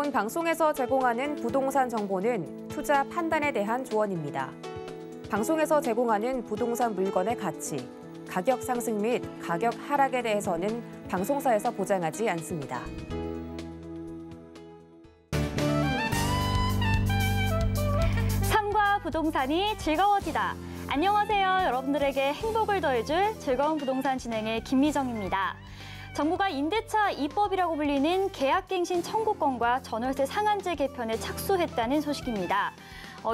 본 방송에서 제공하는 부동산 정보는 투자 판단에 대한 조언입니다. 방송에서 제공하는 부동산 물건의 가치, 가격 상승 및 가격 하락에 대해서는 방송사에서 보장하지 않습니다. 삶과 부동산이 즐거워지다. 안녕하세요. 여러분들에게 행복을 더해줄 즐거운 부동산 진행의 김미정입니다. 정부가 임대차 2법이라고 불리는 계약갱신 청구권과 전월세 상한제 개편에 착수했다는 소식입니다.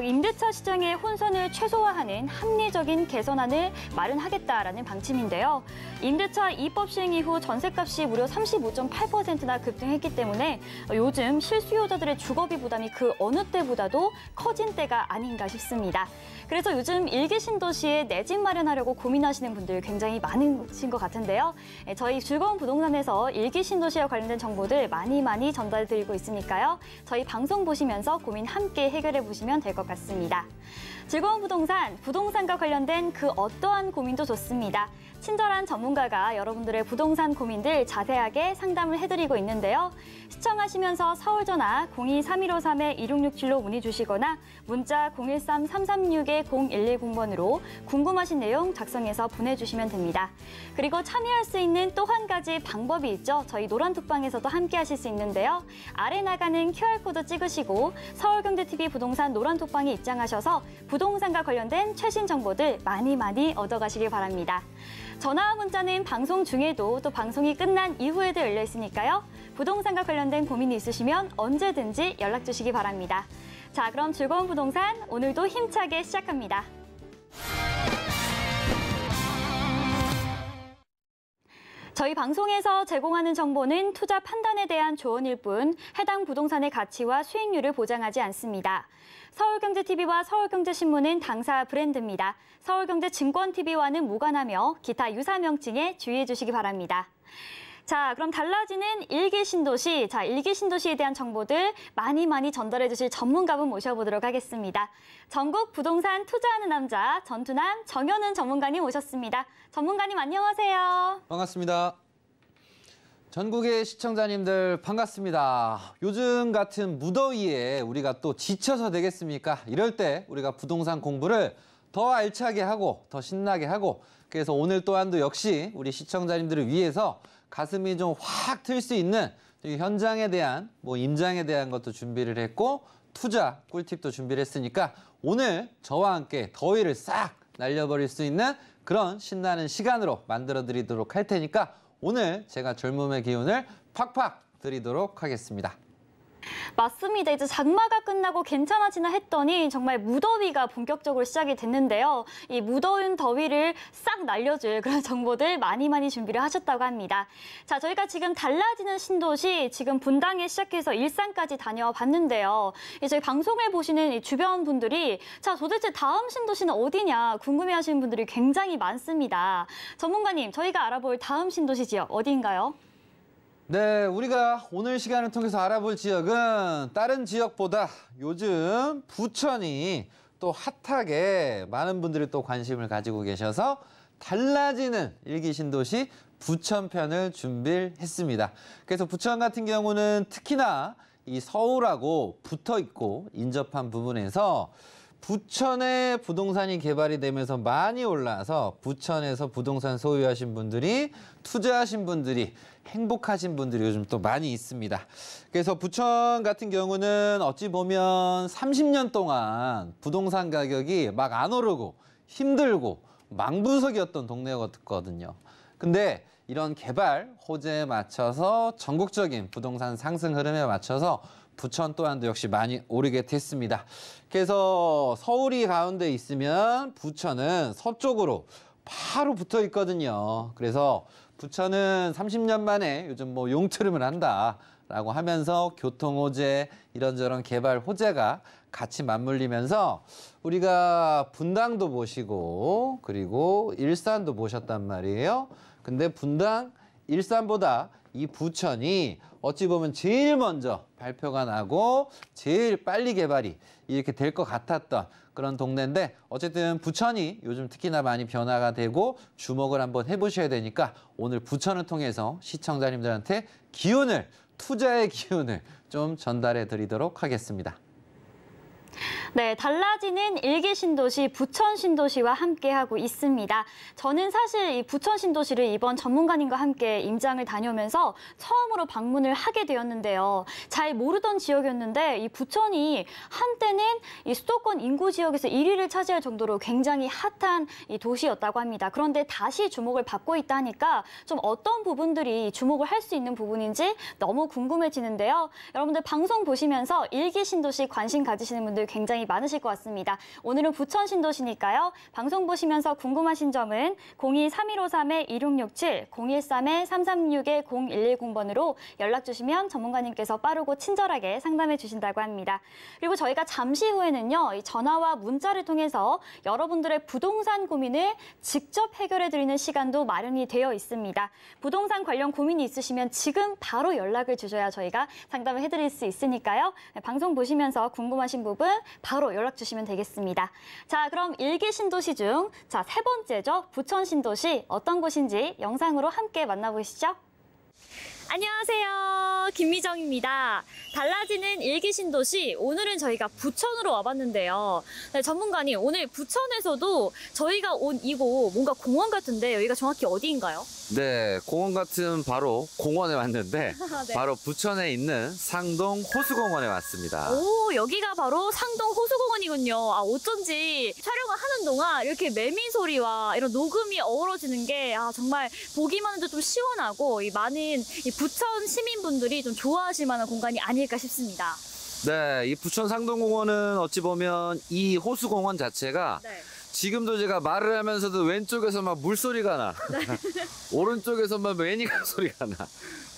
임대차 시장의 혼선을 최소화하는 합리적인 개선안을 마련하겠다라는 방침인데요. 임대차 2법 시행 이후 전셋값이 무려 35.8%나 급등했기 때문에 요즘 실수요자들의 주거비 부담이 그 어느 때보다도 커진 때가 아닌가 싶습니다. 그래서 요즘 일기 신도시에 내 집 마련하려고 고민하시는 분들 굉장히 많으신 것 같은데요. 저희 즐거운 부동산에서 일기 신도시와 관련된 정보들 많이 전달드리고 있으니까요. 저희 방송 보시면서 고민 함께 해결해 보시면 될 것 같습니다. 즐거운 부동산, 부동산과 관련된 그 어떠한 고민도 좋습니다. 친절한 전문가가 여러분들의 부동산 고민들 자세하게 상담을 해드리고 있는데요. 시청하시면서 서울전화 02-3153-2667로 문의 주시거나 문자 013-336-0110번으로 궁금하신 내용 작성해서 보내주시면 됩니다. 그리고 참여할 수 있는 또 한 가지 방법이 있죠. 저희 노란톡방에서도 함께 하실 수 있는데요. 아래 나가는 QR코드 찍으시고 서울경제TV 부동산 노란톡방에 입장하셔서 부동산과 관련된 최신 정보들 많이 얻어가시길 바랍니다. 전화와 문자는 방송 중에도 또 방송이 끝난 이후에도 열려 있으니까요. 부동산과 관련된 고민이 있으시면 언제든지 연락 주시기 바랍니다. 자, 그럼 즐거운 부동산 오늘도 힘차게 시작합니다. 저희 방송에서 제공하는 정보는 투자 판단에 대한 조언일 뿐 해당 부동산의 가치와 수익률을 보장하지 않습니다. 서울경제TV와 서울경제신문은 당사 브랜드입니다. 서울경제증권TV와는 무관하며 기타 유사 명칭에 주의해 주시기 바랍니다. 자, 그럼 달라지는 일기 신도시. 자, 일기 신도시에 대한 정보들 많이 전달해 주실 전문가분 모셔보도록 하겠습니다. 전국 부동산 투자하는 남자 전투남 정현은 전문가님 오셨습니다. 전문가님 안녕하세요. 반갑습니다. 전국의 시청자님들 반갑습니다. 요즘 같은 무더위에 우리가 또 지쳐서 되겠습니까? 이럴 때 우리가 부동산 공부를 더 알차게 하고 더 신나게 하고 그래서 오늘 또한도 역시 우리 시청자님들을 위해서 가슴이 좀 확 틀 수 있는 현장에 대한 임장에 대한 것도 준비를 했고 투자 꿀팁도 준비를 했으니까 오늘 저와 함께 더위를 싹 날려버릴 수 있는 그런 신나는 시간으로 만들어 드리도록 할 테니까 오늘 제가 젊음의 기운을 팍팍 드리도록 하겠습니다. 맞습니다. 이제 장마가 끝나고 괜찮아지나 했더니 정말 무더위가 본격적으로 시작이 됐는데요. 이 무더운 더위를 싹 날려줄 그런 정보들 많이 준비를 하셨다고 합니다. 자, 저희가 지금 달라지는 신도시 지금 분당에 시작해서 일산까지 다녀와 봤는데요. 저희 방송을 보시는 이 주변 분들이 자, 도대체 다음 신도시는 어디냐 궁금해하시는 분들이 굉장히 많습니다. 전문가님, 저희가 알아볼 다음 신도시 지역 어디인가요? 네, 우리가 오늘 시간을 통해서 알아볼 지역은 다른 지역보다 요즘 부천이 또 핫하게 많은 분들이 또 관심을 가지고 계셔서 달라지는 일기 신도시 부천편을 준비를 했습니다. 그래서 부천 같은 경우는 특히나 이 서울하고 붙어 있고 인접한 부분에서 부천에 부동산이 개발이 되면서 많이 올라와서 부천에서 부동산 소유하신 분들이 투자하신 분들이 행복하신 분들이 요즘 또 많이 있습니다. 그래서 부천 같은 경우는 어찌 보면 30년 동안 부동산 가격이 막 안 오르고 힘들고 망부석이었던 동네였거든요. 근데 이런 개발 호재에 맞춰서 전국적인 부동산 상승 흐름에 맞춰서 부천 또한도 역시 많이 오르게 됐습니다. 그래서 서울이 가운데 있으면 부천은 서쪽으로 바로 붙어 있거든요. 그래서 부천은 30년 만에 요즘 용트름을 한다라고 하면서 교통 호재, 이런저런 개발 호재가 같이 맞물리면서 우리가 분당도 보시고 그리고 일산도 보셨단 말이에요. 근데 분당, 일산보다 이 부천이 어찌 보면 제일 먼저 발표가 나고 제일 빨리 개발이 이렇게 될 것 같았던 그런 동네인데 어쨌든 부천이 요즘 특히나 많이 변화가 되고 주목을 한번 해보셔야 되니까 오늘 부천을 통해서 시청자님들한테 기운을 투자의 기운을 좀 전달해 드리도록 하겠습니다. 네, 달라지는 일기 신도시 부천 신도시와 함께하고 있습니다. 저는 사실 이 부천 신도시를 이번 전문가님과 함께 임장을 다녀오면서 처음으로 방문을 하게 되었는데요. 잘 모르던 지역이었는데 이 부천이 한때는 이 수도권 인구 지역에서 1위를 차지할 정도로 굉장히 핫한 이 도시였다고 합니다. 그런데 다시 주목을 받고 있다니까 좀 어떤 부분들이 주목을 할 수 있는 부분인지 너무 궁금해지는데요. 여러분들 방송 보시면서 일기 신도시 관심 가지시는 분들 굉장히 많으실 것 같습니다. 오늘은 부천 신도시니까요. 방송 보시면서 궁금하신 점은 02-3153-2667, 013-336-0110번으로 연락 주시면 전문가님께서 빠르고 친절하게 상담해 주신다고 합니다. 그리고 저희가 잠시 후에는요. 이 전화와 문자를 통해서 여러분들의 부동산 고민을 직접 해결해 드리는 시간도 마련이 되어 있습니다. 부동산 관련 고민이 있으시면 지금 바로 연락을 주셔야 저희가 상담을 해드릴 수 있으니까요. 네, 방송 보시면서 궁금하신 부분 바로 연락 주시면 되겠습니다. 자, 그럼 일기 신도시 중 세 번째죠. 부천 신도시 어떤 곳인지 영상으로 함께 만나보시죠. 안녕하세요. 김미정입니다. 달라지는 일기 신도시, 오늘은 저희가 부천으로 와봤는데요. 네, 전문가님, 오늘 부천에서도 저희가 온 이곳 뭔가 공원 같은데 여기가 정확히 어디인가요? 네, 공원 같은 바로 공원에 왔는데 네. 바로 부천에 있는 상동 호수공원에 왔습니다. 오, 여기가 바로 상동 호수공원이군요. 아, 어쩐지 촬영을 하는 동안 이렇게 매미 소리와 이런 녹음이 어우러지는 게 정말 보기만 해도 좀 시원하고 이 많은 이 부천 시민분들이 좀 좋아하실 만한 공간이 아닐까 싶습니다. 네, 이 부천 상동공원은 어찌 보면 이 호수공원 자체가 네. 지금도 제가 말을 하면서도 왼쪽에서 막 물소리가 나. 오른쪽에서 막 매니가 소리가 나.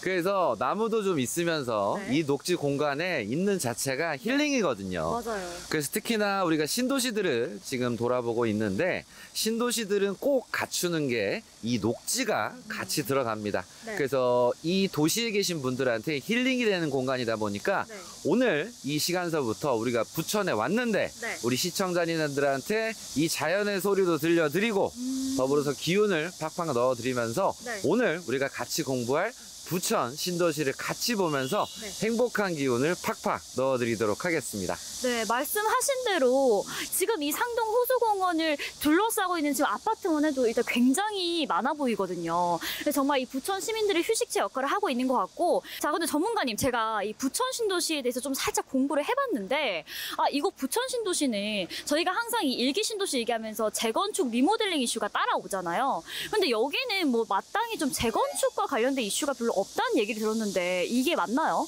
그래서 나무도 좀 있으면서 네. 이 녹지 공간에 있는 자체가 힐링이거든요. 맞아요. 그래서 특히나 우리가 신도시들을 지금 돌아보고 있는데 신도시들은 꼭 갖추는 게 이 녹지가 같이 들어갑니다. 네. 그래서 이 도시에 계신 분들한테 힐링이 되는 공간이다 보니까 네. 오늘 이 시간서부터 우리가 부천에 왔는데 네. 우리 시청자님들한테 이 자연의 소리도 들려드리고 더불어서 기운을 팍팍 넣어드리면서 네. 오늘 우리가 같이 공부할 부천 신도시를 같이 보면서 네. 행복한 기운을 팍팍 넣어드리도록 하겠습니다. 네, 말씀하신 대로 지금 이 상동 호수공원을 둘러싸고 있는 지금 아파트만 해도 일단 굉장히 많아 보이거든요. 정말 이 부천 시민들의 휴식지 역할을 하고 있는 것 같고, 자, 근데 전문가님, 제가 이 부천 신도시에 대해서 좀 살짝 공부를 해봤는데, 이곳 부천 신도시는 저희가 항상 이 일기 신도시 얘기하면서 재건축 리모델링 이슈가 따라오잖아요. 근데 여기는 뭐 마땅히 좀 재건축과 관련된 이슈가 별로 없다는 얘기를 들었는데 이게 맞나요?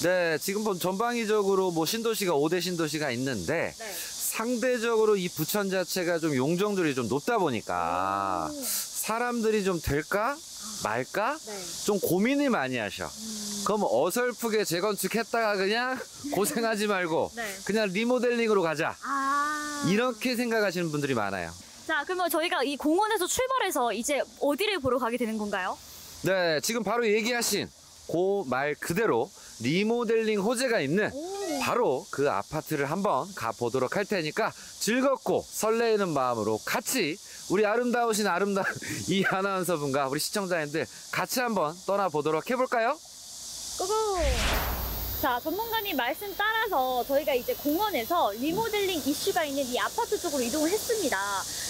네, 지금 전방위적으로 뭐 신도시가 5대 신도시가 있는데 네. 상대적으로 이 부천 자체가 좀 용적률이 좀 높다 보니까 사람들이 좀 될까 말까 네. 좀 고민을 많이 하셔. 그럼 어설프게 재건축했다가 그냥 고생하지 말고 네. 그냥 리모델링으로 가자. 아. 이렇게 생각하시는 분들이 많아요. 자, 그러면 저희가 이 공원에서 출발해서 이제 어디를 보러 가게 되는 건가요? 네, 지금 바로 얘기하신 그 말 그대로 리모델링 호재가 있는 바로 그 아파트를 한번 가보도록 할 테니까 즐겁고 설레이는 마음으로 같이 우리 아름다운 이 아나운서분과 우리 시청자님들 같이 한번 떠나보도록 해볼까요? 고고! 자, 전문가님 말씀 따라서 저희가 이제 공원에서 리모델링 이슈가 있는 이 아파트 쪽으로 이동을 했습니다.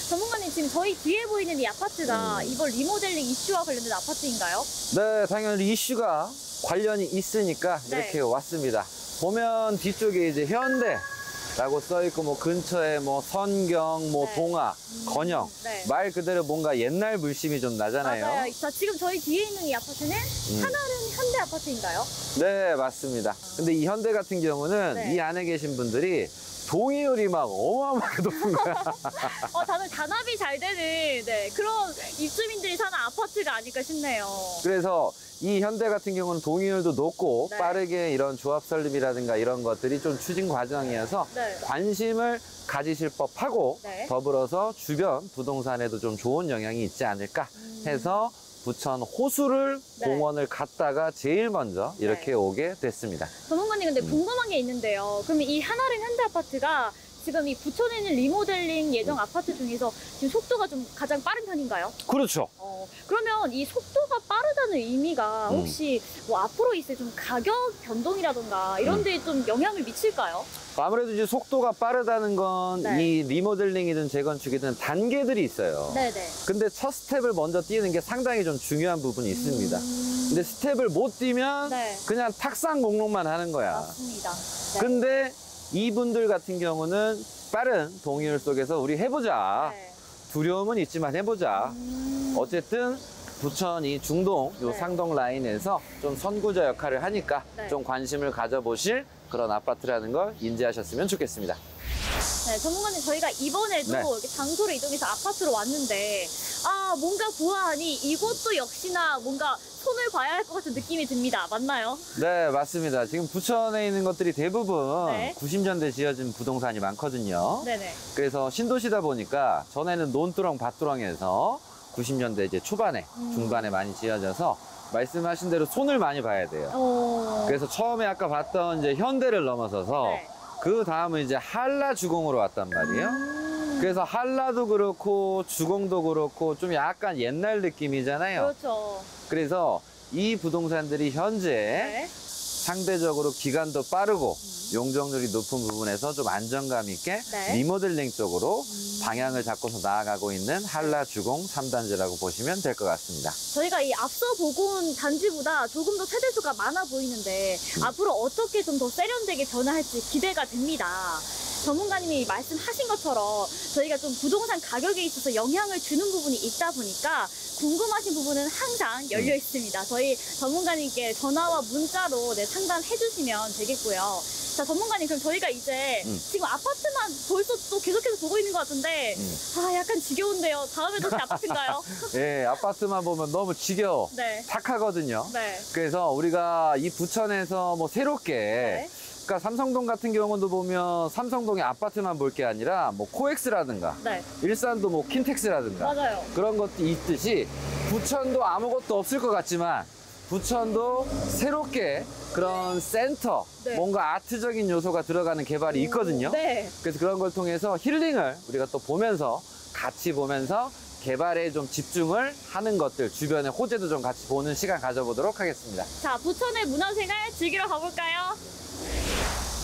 전문가님, 지금 저희 뒤에 보이는 이 아파트가 이번 리모델링 이슈와 관련된 아파트인가요? 네, 당연히 이슈가 관련이 있으니까 네. 이렇게 왔습니다. 보면 뒤쪽에 이제 현대라고 써있고 뭐 근처에 뭐 선경, 뭐 네. 동아, 건영 네. 말 그대로 뭔가 옛날 물심이 좀 나잖아요. 맞아요. 자, 지금 저희 뒤에 있는 이 아파트는 하나는 현대 아파트인가요? 네, 맞습니다. 근데 이 현대 같은 경우는 네. 이 안에 계신 분들이 동의율이 막 어마어마하게 높은 거야. 다들 단합이 잘 되는 그런 입주민들이 사는 아파트가 아닐까 싶네요. 그래서 이 현대 같은 경우는 동의율도 높고 네. 빠르게 이런 조합 설립이라든가 이런 것들이 좀 추진 과정이어서 네. 관심을 가지실 법하고 네. 더불어서 주변 부동산에도 좀 좋은 영향이 있지 않을까 해서 부천 호수를 네. 공원을 갔다가 제일 먼저 이렇게 네. 오게 됐습니다. 전문가님, 근데 궁금한 게 있는데요. 그러면 이 하나는 현대 아파트가 지금 이 부천에 있는 리모델링 예정 아파트 중에서 지금 속도가 좀 가장 빠른 편인가요? 그렇죠. 그러면 이 속도가 빠르다는 의미가 혹시 뭐 앞으로 있을 좀 가격 변동이라던가 이런 데에 좀 영향을 미칠까요? 아무래도 이제 속도가 빠르다는 건 네. 이 리모델링이든 재건축이든 단계들이 있어요. 네네. 근데 첫 스텝을 먼저 뛰는 게 상당히 좀 중요한 부분이 있습니다. 근데 스텝을 못 뛰면 네. 그냥 탁상 공론만 하는 거야. 맞습니다. 네. 근데 이분들 같은 경우는 빠른 동의율 속에서 우리 해보자. 네. 두려움은 있지만 해보자. 어쨌든 부천 이 중동, 요 네. 상동 라인에서 좀 선구자 역할을 하니까 네. 좀 관심을 가져보실 그런 아파트라는 걸 인지하셨으면 좋겠습니다. 네, 전문가님 저희가 이번에도 네. 이렇게 장소를 이동해서 아파트로 왔는데 뭔가 보아하니 이곳도 역시나 뭔가 손을 봐야 할 것 같은 느낌이 듭니다. 맞나요? 네, 맞습니다. 지금 부천에 있는 것들이 대부분 네. 90년대 지어진 부동산이 많거든요. 네네. 그래서 신도시다 보니까 전에는 논두렁, 밭두렁에서 90년대 이제 초반에, 중반에 많이 지어져서 말씀하신 대로 손을 많이 봐야 돼요. 그래서 처음에 아까 봤던 이제 현대를 넘어서서 네. 그 다음은 이제 한라 주공으로 왔단 말이에요. 그래서 한라도 그렇고 주공도 그렇고 좀 약간 옛날 느낌이잖아요. 그렇죠. 그래서 이 부동산들이 현재 네. 상대적으로 기간도 빠르고 용적률이 높은 부분에서 좀 안정감 있게 네. 리모델링 쪽으로 방향을 잡고서 나아가고 있는 한라 주공 3단지라고 보시면 될 것 같습니다. 저희가 이 앞서 보고 온 단지보다 조금 더 세대수가 많아 보이는데 앞으로 어떻게 좀 더 세련되게 변화할지 기대가 됩니다. 전문가님이 말씀하신 것처럼 저희가 좀 부동산 가격에 있어서 영향을 주는 부분이 있다 보니까 궁금하신 부분은 항상 열려 있습니다. 저희 전문가님께 전화와 문자로 상담해 주시면 되겠고요. 자, 전문가님, 그럼 저희가 이제 지금 아파트만 벌써 또 계속해서 보고 있는 것 같은데 약간 지겨운데요. 다음에 또 아파트인가요? 예, 아파트만 보면 너무 지겨워. 네. 탁하거든요. 네. 그래서 우리가 이 부천에서 뭐 새롭게 네. 그러니까 삼성동 같은 경우도 보면 삼성동의 아파트만 볼 게 아니라 뭐 코엑스라든가 네. 일산도 뭐 킨텍스라든가 맞아요. 그런 것도 있듯이 부천도 아무것도 없을 것 같지만 부천도 새롭게 그런 센터, 네. 뭔가 아트적인 요소가 들어가는 개발이 있거든요. 네. 그래서 그런 걸 통해서 힐링을 우리가 또 보면서 같이 보면서 개발에 좀 집중을 하는 것들, 주변의 호재도 좀 같이 보는 시간 가져보도록 하겠습니다. 자, 부천의 문화생활 즐기러 가볼까요?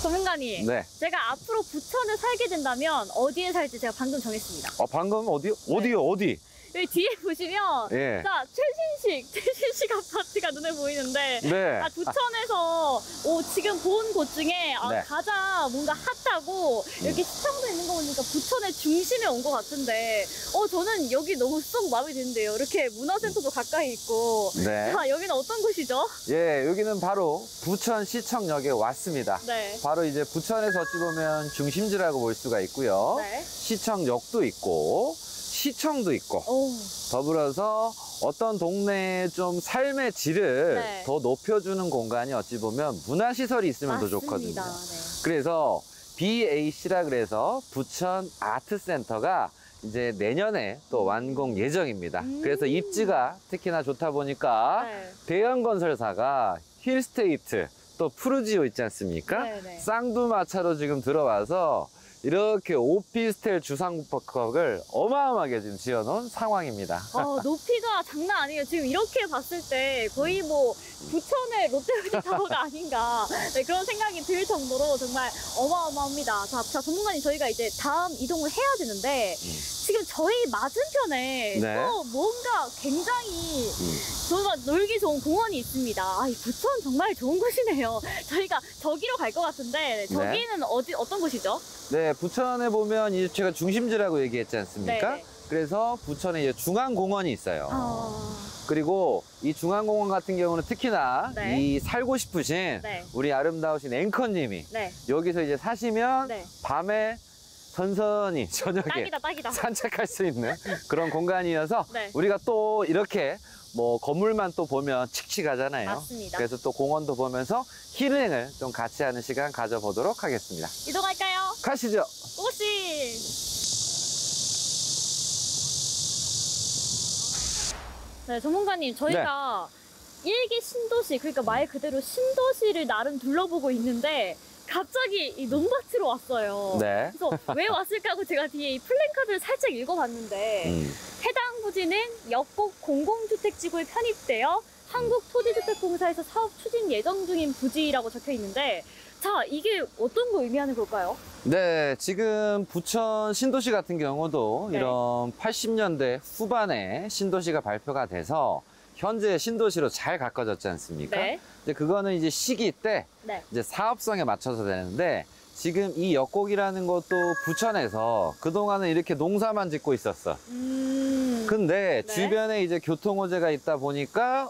전문가님, 네. 제가 앞으로 부천에 살게 된다면 어디에 살지 제가 방금 정했습니다. 방금 어디요? 어디? 여기 뒤에 보시면 예. 자, 최신식 아파트가 눈에 보이는데 네. 부천에서 지금 본 곳 중에 네. 가장 뭔가 핫하고 이렇게 시청도 있는 거 보니까 부천의 중심에 온 것 같은데 저는 여기 너무 쏙 마음에 드는데요. 이렇게 문화센터도 가까이 있고 네. 자, 여기는 어떤 곳이죠? 예, 여기는 바로 부천시청역에 왔습니다. 네. 바로 이제 부천에서 어찌 보면 중심지라고 볼 수가 있고요. 네. 시청역도 있고 시청도 있고 더불어서 어떤 동네의 좀 삶의 질을 네. 더 높여주는 공간이 어찌 보면 문화시설이 있으면 더 좋거든요. 네. 그래서 BAC라 그래서 부천 아트센터가 이제 내년에 또 완공 예정입니다. 그래서 입지가 특히나 좋다 보니까 네. 대형 건설사가 힐스테이트 또 푸르지오 있지 않습니까? 네네. 쌍두마차로 지금 들어와서 이렇게 오피스텔 주상복합을 어마어마하게 지금 지어놓은 상황입니다. 높이가 장난 아니에요. 지금 이렇게 봤을 때 거의 뭐 부천의 롯데월드타워가 아닌가 그런 생각이 들 정도로 정말 어마어마합니다. 자, 전문가님 저희가 이제 다음 이동을 해야 되는데 지금 저희 맞은편에 네. 또 뭔가 굉장히 정말 놀기 좋은 공원이 있습니다. 이 부천 정말 좋은 곳이네요. 저희가 저기로 갈 것 같은데 저기는 어떤 곳이죠? 네, 부천에 보면 이제 제가 중심지라고 얘기했지 않습니까? 네네. 그래서 부천에 이제 중앙공원이 있어요. 그리고 이 중앙공원 같은 경우는 특히나 네. 이 살고 싶으신 네. 우리 아름다우신 앵커님이 네. 여기서 이제 사시면 네. 밤에 선선히 저녁에 딱이다. 산책할 수 있는 그런 공간이어서 네. 우리가 또 이렇게 뭐 건물만 또 보면 칙칙하잖아요. 맞습니다. 그래서 또 공원도 보면서 힐링을 좀 같이 하는 시간 가져보도록 하겠습니다. 이동할까요? 가시죠. 오씨! 네, 전문가님, 저희가 일기 신도시, 그러니까 말 그대로 신도시를 나름 둘러보고 있는데 갑자기 이 논밭으로 왔어요. 네. 그래서 왜 왔을까 하고 제가 뒤에 이 플랜카드를 살짝 읽어봤는데 해당 부지는 역곡 공공주택지구에 편입되어 한국토지주택공사에서 사업 추진 예정 중인 부지라고 적혀 있는데 자, 이게 어떤 거 의미하는 걸까요? 네, 지금 부천 신도시 같은 경우도 네. 이런 80년대 후반에 신도시가 발표가 돼서 현재 신도시로 잘 가꿔졌지 않습니까? 네. 이제 그거는 이제 시기 때 네. 이제 사업성에 맞춰서 되는데 지금 이 역곡이라는 것도 부천에서 그동안은 이렇게 농사만 짓고 있었어. 근데 네. 주변에 이제 교통 호재가 있다 보니까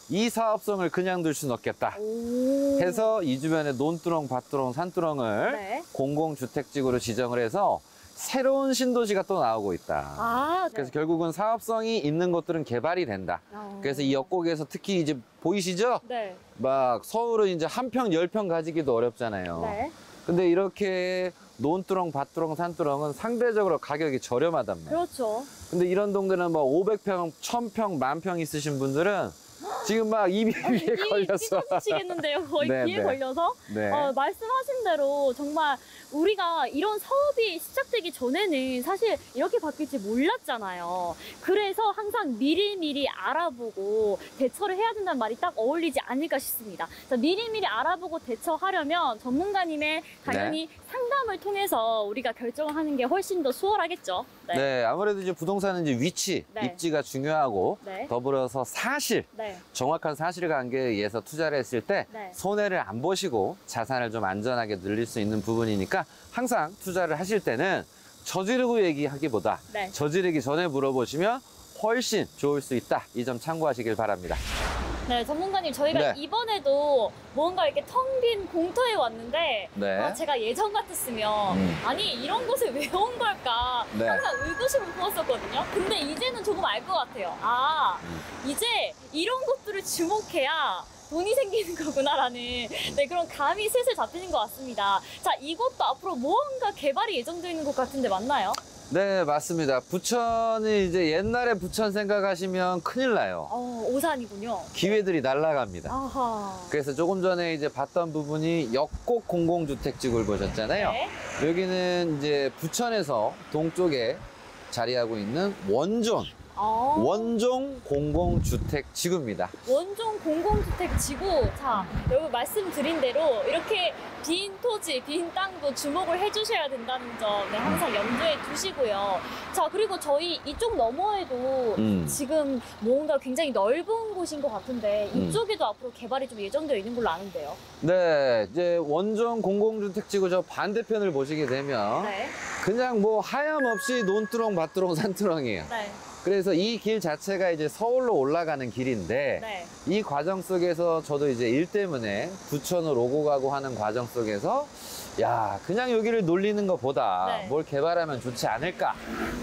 이 사업성을 그냥 둘 수는 없겠다. 오. 해서 이 주변에 논두렁, 밭두렁, 산두렁을 네. 공공주택지구로 지정을 해서 새로운 신도시가 또 나오고 있다. 아, 그래서 결국은 사업성이 있는 것들은 개발이 된다. 그래서 이 역곡에서 특히 이제 보이시죠? 네. 막 서울은 이제 한 평, 10평 가지기도 어렵잖아요. 네. 근데 이렇게 논두렁, 밭두렁, 산두렁은 상대적으로 가격이 저렴하단 말이에요. 그렇죠. 근데 이런 동네는 뭐 500평, 1000평, 10,000평 있으신 분들은 지금 막 입이 위에 걸렸어. 찢어지시겠는데요. 거의 네, 귀에 네. 걸려서. 네. 말씀하신 대로 정말 우리가 이런 사업이 시작되기 전에는 사실 이렇게 바뀔지 몰랐잖아요. 그래서 항상 미리미리 알아보고 대처를 해야 된다는 말이 딱 어울리지 않을까 싶습니다. 자, 미리미리 알아보고 대처하려면 전문가님의 당연히 상담을 통해서 우리가 결정하는 게 훨씬 더 수월하겠죠. 네. 네, 아무래도 이제 부동산은 이제 위치, 네. 입지가 중요하고 네. 더불어서 사실, 네. 정확한 사실관계에 의해서 투자를 했을 때 네. 손해를 안 보시고 자산을 좀 안전하게 늘릴 수 있는 부분이니까 항상 투자를 하실 때는 저지르고 얘기하기보다 네. 저지르기 전에 물어보시면 훨씬 좋을 수 있다. 이 점 참고하시길 바랍니다. 네, 전문가님, 저희가 네. 이번에도 뭔가 이렇게 텅 빈 공터에 왔는데, 네. 제가 예전 같았으면, 아니, 이런 곳에 왜 온 걸까? 네. 항상 의구심을 품었었거든요. 근데 이제는 조금 알 것 같아요. 아, 이제 이런 곳들을 주목해야 돈이 생기는 거구나라는 네, 그런 감이 슬슬 잡히는 것 같습니다. 자, 이곳도 앞으로 무언가 개발이 예정되어 있는 곳 같은데 맞나요? 네, 맞습니다. 부천이 이제 옛날에 부천 생각하시면 큰일 나요. 오산이군요. 기회들이 날아갑니다. 아하. 그래서 조금 전에 이제 봤던 부분이 역곡 공공주택지구를 보셨잖아요. 네. 여기는 이제 부천에서 동쪽에 자리하고 있는 원종 공공주택지구입니다. 원종 공공주택 지구. 자, 여기 말씀드린 대로 이렇게 빈 토지, 빈 땅도 주목을 해주셔야 된다는 점 네, 항상 염두에 두시고요. 자, 그리고 저희 이쪽 너머에도 지금 뭔가 굉장히 넓은 곳인 것 같은데 이쪽에도 앞으로 개발이 좀 예정되어 있는 걸로 아는데요. 네, 이제 원종 공공주택지구 저 반대편을 보시게 되면 네. 그냥 뭐 하염없이 논두렁, 밭두렁, 산두렁이에요. 네. 그래서 이 길 자체가 이제 서울로 올라가는 길인데 네. 이 과정 속에서 저도 이제 일 때문에 부천으로 오고 가고 하는 과정 속에서 야, 그냥 여기를 놀리는 것보다 네. 뭘 개발하면 좋지 않을까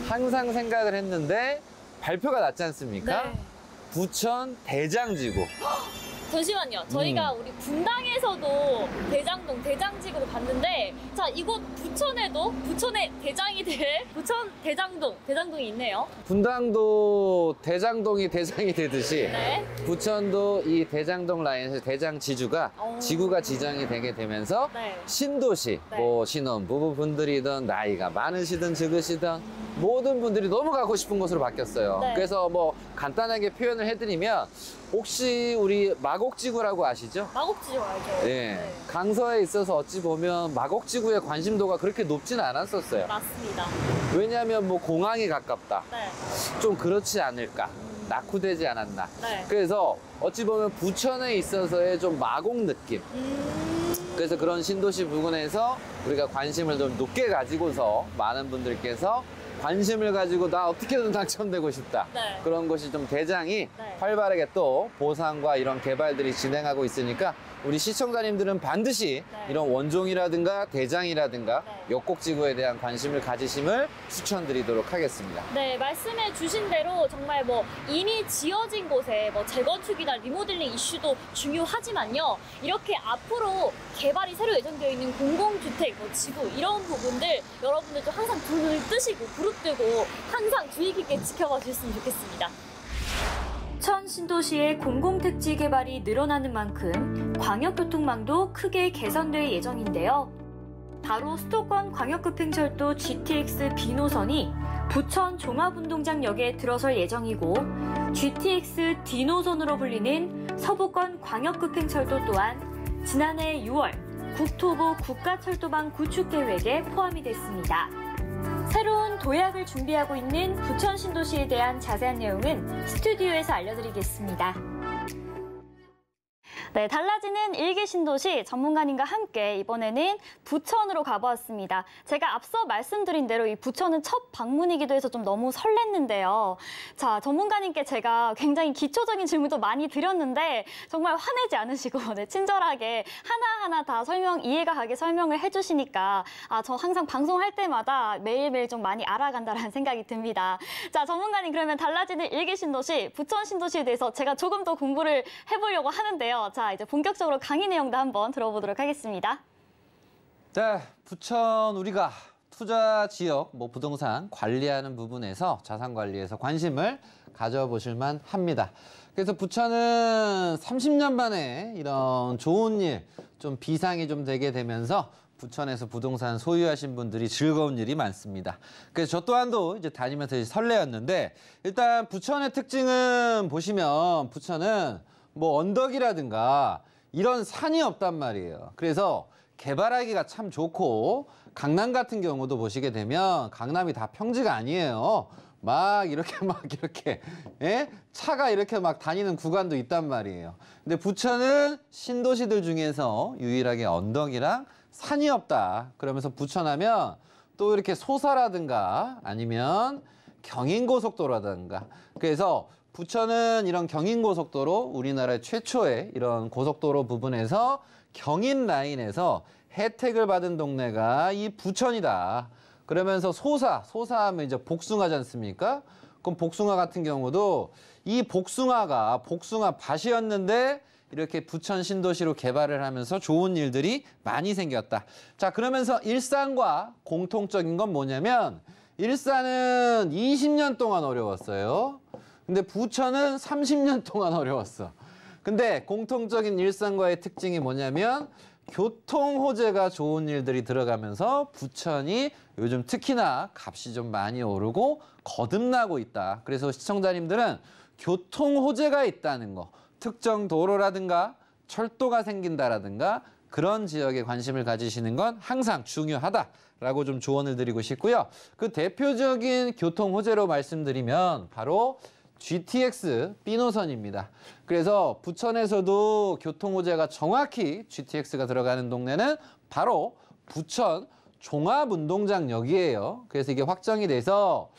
항상 생각을 했는데 발표가 났지 않습니까? 네. 부천 대장지구. 잠시만요. 저희가 우리 분당에서도 대장동, 대장지구를 봤는데, 자, 이곳 부천에도 부천의 대장이 될 부천 대장동이 있네요. 분당도 대장동이 대장이 되듯이 네. 부천도 이 대장동 라인에서 대장지주가 지구가 지정이 되게 되면서 네. 신도시, 네. 뭐 신혼부부분들이든 나이가 많으시든 적으시든 모든 분들이 너무 가고 싶은 곳으로 바뀌었어요. 네. 그래서 뭐 간단하게 표현을 해드리면 혹시 우리 마곡지구라고 아시죠? 마곡지구 알죠? 예. 네. 강서에 있어서 어찌 보면 마곡지구의 관심도가 그렇게 높지는 않았었어요. 맞습니다. 왜냐하면 뭐 공항이 가깝다. 네. 좀 그렇지 않을까. 낙후되지 않았나. 네. 그래서 어찌 보면 부천에 있어서의 좀 마곡 느낌. 그래서 그런 신도시 부근에서 우리가 관심을 좀 높게 가지고서 많은 분들께서 관심을 가지고 나 어떻게든 당첨되고 싶다. 네. 그런 곳이 좀 대장이 네. 활발하게 또 보상과 이런 개발들이 진행하고 있으니까 우리 시청자님들은 반드시 네. 이런 원종이라든가 대장이라든가 네. 역곡지구에 대한 관심을 가지심을 추천드리도록 하겠습니다. 네, 말씀해 주신 대로 정말 뭐 이미 지어진 곳에 뭐 재건축이나 리모델링 이슈도 중요하지만요. 이렇게 앞으로 개발이 새로 예정되어 있는 공공주택, 뭐 지구 이런 부분들 여러분들도 항상 눈을 뜨시고 부릅뜨고 항상 주의 깊게 지켜봐 주셨으면 좋겠습니다. 부천 신도시의 공공택지 개발이 늘어나는 만큼 광역교통망도 크게 개선될 예정인데요. 바로 수도권 광역급행철도 GTX B노선이 부천 종합운동장역에 들어설 예정이고 GTX D노선으로 불리는 서부권 광역급행철도 또한 지난해 6월 국토부 국가철도망 구축 계획에 포함이 됐습니다. 새로운 도약을 준비하고 있는 부천 신도시에 대한 자세한 내용은 스튜디오에서 알려드리겠습니다. 네, 달라지는 일기 신도시 전문가님과 함께 이번에는 부천으로 가보았습니다. 제가 앞서 말씀드린 대로 이 부천은 첫 방문이기도 해서 좀 너무 설렜는데요. 자, 전문가님께 제가 굉장히 기초적인 질문도 많이 드렸는데 정말 화내지 않으시고 네, 친절하게 하나하나 다 이해가 가게 설명을 해주시니까 저 항상 방송할 때마다 매일매일 좀 많이 알아간다는 생각이 듭니다. 자, 전문가님 그러면 달라지는 일기 신도시, 부천 신도시에 대해서 제가 조금 더 공부를 해보려고 하는데요. 자, 이제 본격적으로 강의 내용도 한번 들어보도록 하겠습니다. 네, 부천 우리가 투자 지역, 부동산 관리하는 부분에서 자산 관리에서 관심을 가져보실 만 합니다. 그래서 부천은 30년 만에 이런 좋은 일, 좀 비상이 좀 되게 되면서 부천에서 부동산 소유하신 분들이 즐거운 일이 많습니다. 그래서 저 또한도 이제 다니면서 설레었는데 일단 부천의 특징은 보시면 부천은 언덕이라든가 이런 산이 없단 말이에요. 그래서 개발하기가 참 좋고 강남 같은 경우도 보시게 되면 강남이 다 평지가 아니에요. 막 이렇게 예? 차가 이렇게 막 다니는 구간도 있단 말이에요. 근데 부천은 신도시들 중에서 유일하게 언덕이랑 산이 없다. 그러면서 부천하면 또 이렇게 소사라든가 아니면 경인고속도로라든가 그래서 부천은 이런 경인고속도로 우리나라 최초의 이런 고속도로 부분에서 경인 라인에서 혜택을 받은 동네가 이 부천이다. 그러면서 소사하면 이제 복숭아지 않습니까? 그럼 복숭아 같은 경우도 이 복숭아가 복숭아 밭이었는데 이렇게 부천 신도시로 개발을 하면서 좋은 일들이 많이 생겼다. 자, 그러면서 일산과 공통적인 건 뭐냐면 일산은 20년 동안 어려웠어요. 근데 부천은 30년 동안 어려웠어. 근데 공통적인 일산과의 특징이 뭐냐면 교통 호재가 좋은 일들이 들어가면서 부천이 요즘 특히나 값이 좀 많이 오르고 거듭나고 있다. 그래서 시청자님들은 교통 호재가 있다는 거, 특정 도로라든가 철도가 생긴다라든가 그런 지역에 관심을 가지시는 건 항상 중요하다라고 좀 조언을 드리고 싶고요. 그 대표적인 교통 호재로 말씀드리면 바로 GTX B노선입니다. 그래서 부천에서도 교통호재가 정확히 GTX가 들어가는 동네는 바로 부천 종합운동장역이에요. 그래서 이게 확정이 돼서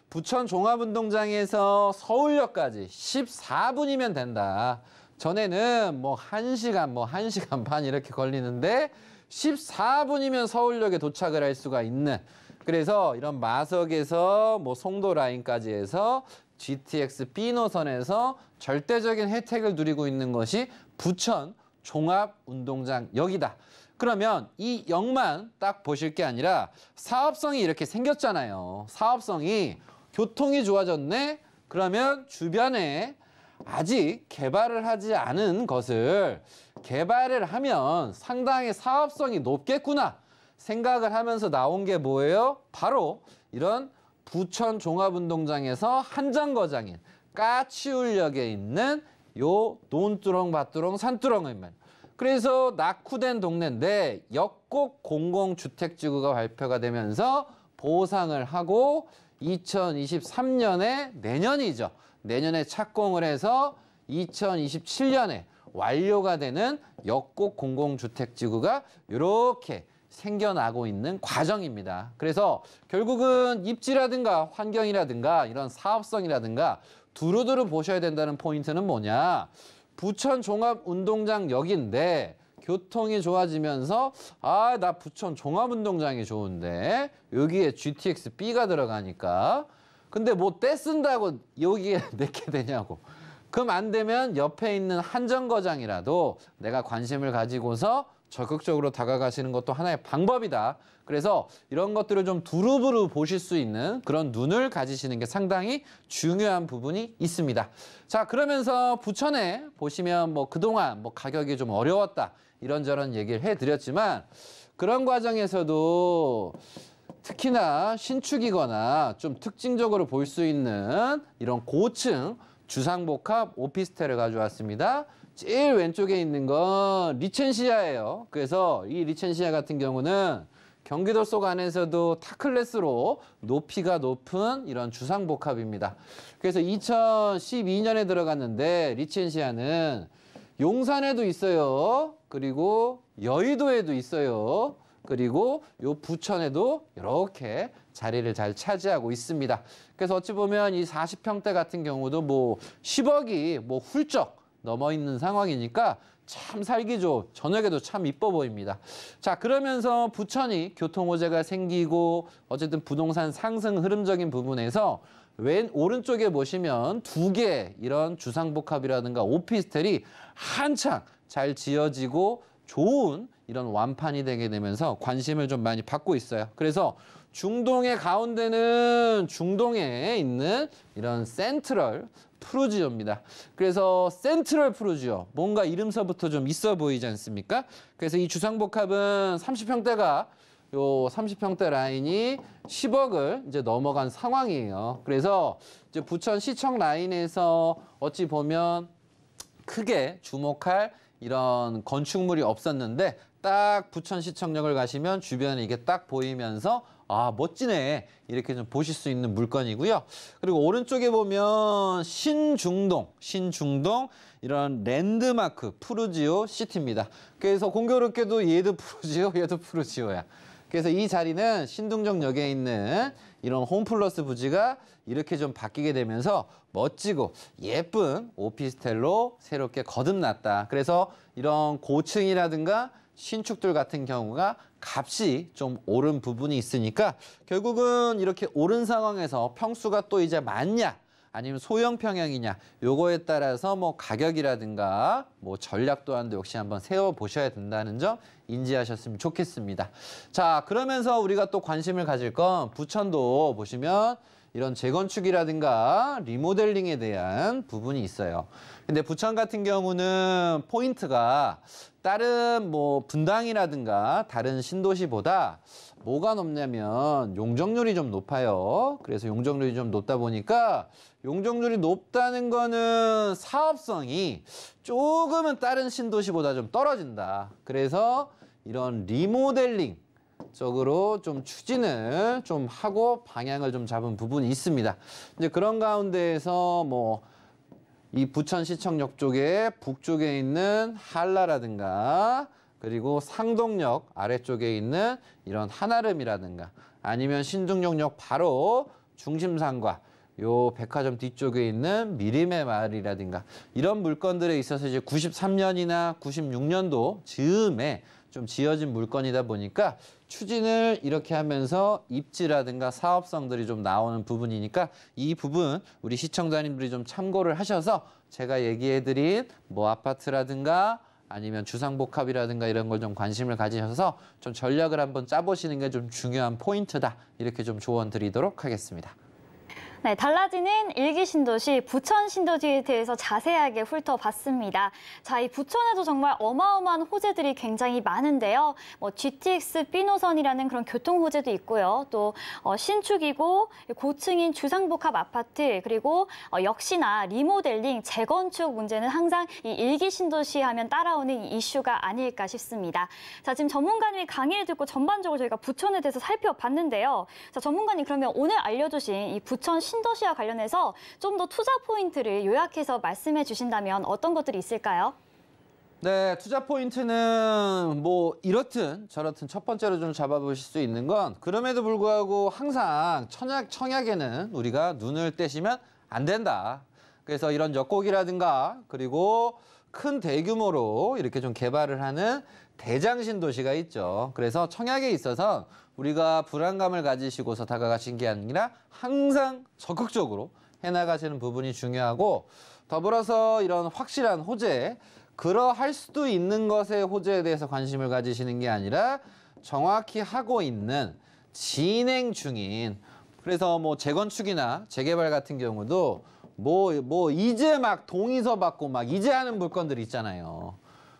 부천 종합운동장에서 서울역까지 14분이면 된다. 전에는 1시간 반 이렇게 걸리는데 14분이면 서울역에 도착을 할 수가 있는 그래서 이런 마석에서 송도 라인까지 해서 GTX B노선에서 절대적인 혜택을 누리고 있는 것이 부천 종합운동장역이다. 그러면 이 역만 딱 보실 게 아니라 사업성이 이렇게 생겼잖아요. 사업성이 교통이 좋아졌네? 그러면 주변에 아직 개발을 하지 않은 것을 개발을 하면 상당히 사업성이 높겠구나 생각을 하면서 나온 게 뭐예요? 바로 이런 부천 종합운동장에서 한정거장인 까치울역에 있는 요 논두렁, 밭두렁, 산두렁입니다. 그래서 낙후된 동네인데 역곡 공공주택지구가 발표가 되면서 보상을 하고 2023년에 내년이죠. 내년에 착공을 해서 2027년에 완료가 되는 역곡 공공주택지구가 이렇게 생겨나고 있는 과정입니다. 그래서 결국은 입지라든가 환경이라든가 이런 사업성이라든가 두루두루 보셔야 된다는 포인트는 뭐냐. 부천 종합운동장역인데 교통이 좋아지면서 나 부천 종합운동장이 좋은데 여기에 GTX B가 들어가니까 근데 떼쓴다고 여기에 내게 되냐고. 그럼 안 되면 옆에 있는 한정거장이라도 내가 관심을 가지고서 적극적으로 다가가시는 것도 하나의 방법이다. 그래서 이런 것들을 좀 두루두루 보실 수 있는 그런 눈을 가지시는 게 상당히 중요한 부분이 있습니다. 자, 그러면서 부천에 보시면 뭐 그동안 뭐 가격이 좀 어려웠다. 이런저런 얘기를 해드렸지만 그런 과정에서도 특히나 신축이거나 좀 특징적으로 볼 수 있는 이런 고층 주상복합 오피스텔을 가져왔습니다. 제일 왼쪽에 있는 건 리첸시아예요. 그래서 이 리첸시아 같은 경우는 경기도 속 안에서도 타클래스로 높이가 높은 이런 주상복합입니다. 그래서 2012년에 들어갔는데 리첸시아는 용산에도 있어요. 그리고 여의도에도 있어요. 그리고 요 부천에도 이렇게 자리를 잘 차지하고 있습니다. 그래서 어찌 보면 이 40평대 같은 경우도 뭐 10억이 뭐 훌쩍 넘어 있는 상황이니까 참 살기 좋은, 저녁에도 참 이뻐 보입니다. 자, 그러면서 부천이 교통호재가 생기고 어쨌든 부동산 상승 흐름적인 부분에서 오른쪽에 보시면 두 개 이런 주상복합이라든가 오피스텔이 한창 잘 지어지고 좋은 이런 완판이 되게 되면서 관심을 좀 많이 받고 있어요. 그래서 중동의 가운데는 중동에 있는 이런 센트럴 푸르지오입니다. 그래서 센트럴 푸르지오, 뭔가 이름서부터 좀 있어 보이지 않습니까? 그래서 이 주상복합은 30평대가 요 30평대 라인이 10억을 이제 넘어간 상황이에요. 그래서 이제 부천시청 라인에서 어찌 보면 크게 주목할 이런 건축물이 없었는데 딱 부천시청역을 가시면 주변에 이게 딱 보이면서 아, 멋지네. 이렇게 좀 보실 수 있는 물건이고요. 그리고 오른쪽에 보면 신중동 이런 랜드마크 푸르지오 시티입니다. 그래서 공교롭게도 얘도 푸르지오, 얘도 푸르지오야. 그래서 이 자리는 신등정역에 있는 이런 홈플러스 부지가 이렇게 좀 바뀌게 되면서 멋지고 예쁜 오피스텔로 새롭게 거듭났다. 그래서 이런 고층이라든가 신축들 같은 경우가 값이 좀 오른 부분이 있으니까 결국은 이렇게 오른 상황에서 평수가 또 이제 많냐 아니면 소형 평형이냐 요거에 따라서 뭐 가격이라든가 뭐 전략 또한도 역시 한번 세워보셔야 된다는 점 인지하셨으면 좋겠습니다. 자, 그러면서 우리가 또 관심을 가질 건 부천도 보시면 이런 재건축이라든가 리모델링에 대한 부분이 있어요. 근데 부천 같은 경우는 포인트가 다른 뭐 분당이라든가 다른 신도시보다 뭐가 높냐면 용적률이 좀 높아요. 그래서 용적률이 좀 높다 보니까 용적률이 높다는 거는 사업성이 조금은 다른 신도시보다 좀 떨어진다. 그래서 이런 리모델링 쪽으로 좀 추진을 좀 하고 방향을 좀 잡은 부분이 있습니다. 이제 그런 가운데에서 뭐 이 부천시청역 쪽에 북쪽에 있는 한라라든가 그리고 상동역 아래쪽에 있는 이런 한아름이라든가 아니면 신중역역 바로 중심상과 요 백화점 뒤쪽에 있는 미림의 마을이라든가 이런 물건들에 있어서 이제 93년이나 96년도 즈음에 좀 지어진 물건이다 보니까 추진을 이렇게 하면서 입지라든가 사업성들이 좀 나오는 부분이니까 이 부분 우리 시청자님들이 좀 참고를 하셔서 제가 얘기해드린 뭐 아파트라든가 아니면 주상복합이라든가 이런 걸 좀 관심을 가지셔서 좀 전략을 한번 짜보시는 게 좀 중요한 포인트다. 이렇게 좀 조언 드리도록 하겠습니다. 네, 달라지는 일기 신도시, 부천 신도시에 대해서 자세하게 훑어봤습니다. 자, 이 부천에도 정말 어마어마한 호재들이 굉장히 많은데요. 뭐 GTX B노선이라는 그런 교통 호재도 있고요. 또 신축이고 고층인 주상복합 아파트, 그리고 역시나 리모델링, 재건축 문제는 항상 이 일기 신도시 하면 따라오는 이 이슈가 아닐까 싶습니다. 자, 지금 전문가님이 강의를 듣고 전반적으로 저희가 부천에 대해서 살펴봤는데요. 자, 전문가님 그러면 오늘 알려주신 이 부천 신도시와 관련해서 좀 더 투자 포인트를 요약해서 말씀해 주신다면 어떤 것들이 있을까요? 네, 투자 포인트는 뭐 이렇든 저렇든 첫 번째로 좀 잡아보실 수 있는 건 그럼에도 불구하고 항상 청약에는 우리가 눈을 떼시면 안 된다. 그래서 이런 역곡이라든가 그리고 큰 대규모로 이렇게 좀 개발을 하는 대장 신도시가 있죠. 그래서 청약에 있어서 우리가 불안감을 가지시고서 다가가신 게 아니라 항상 적극적으로 해나가시는 부분이 중요하고 더불어서 이런 확실한 호재 그러할 수도 있는 것의 호재에 대해서 관심을 가지시는 게 아니라 정확히 하고 있는 진행 중인, 그래서 뭐 재건축이나 재개발 같은 경우도 뭐 이제 막 동의서 받고 막 이제 하는 물건들 있잖아요.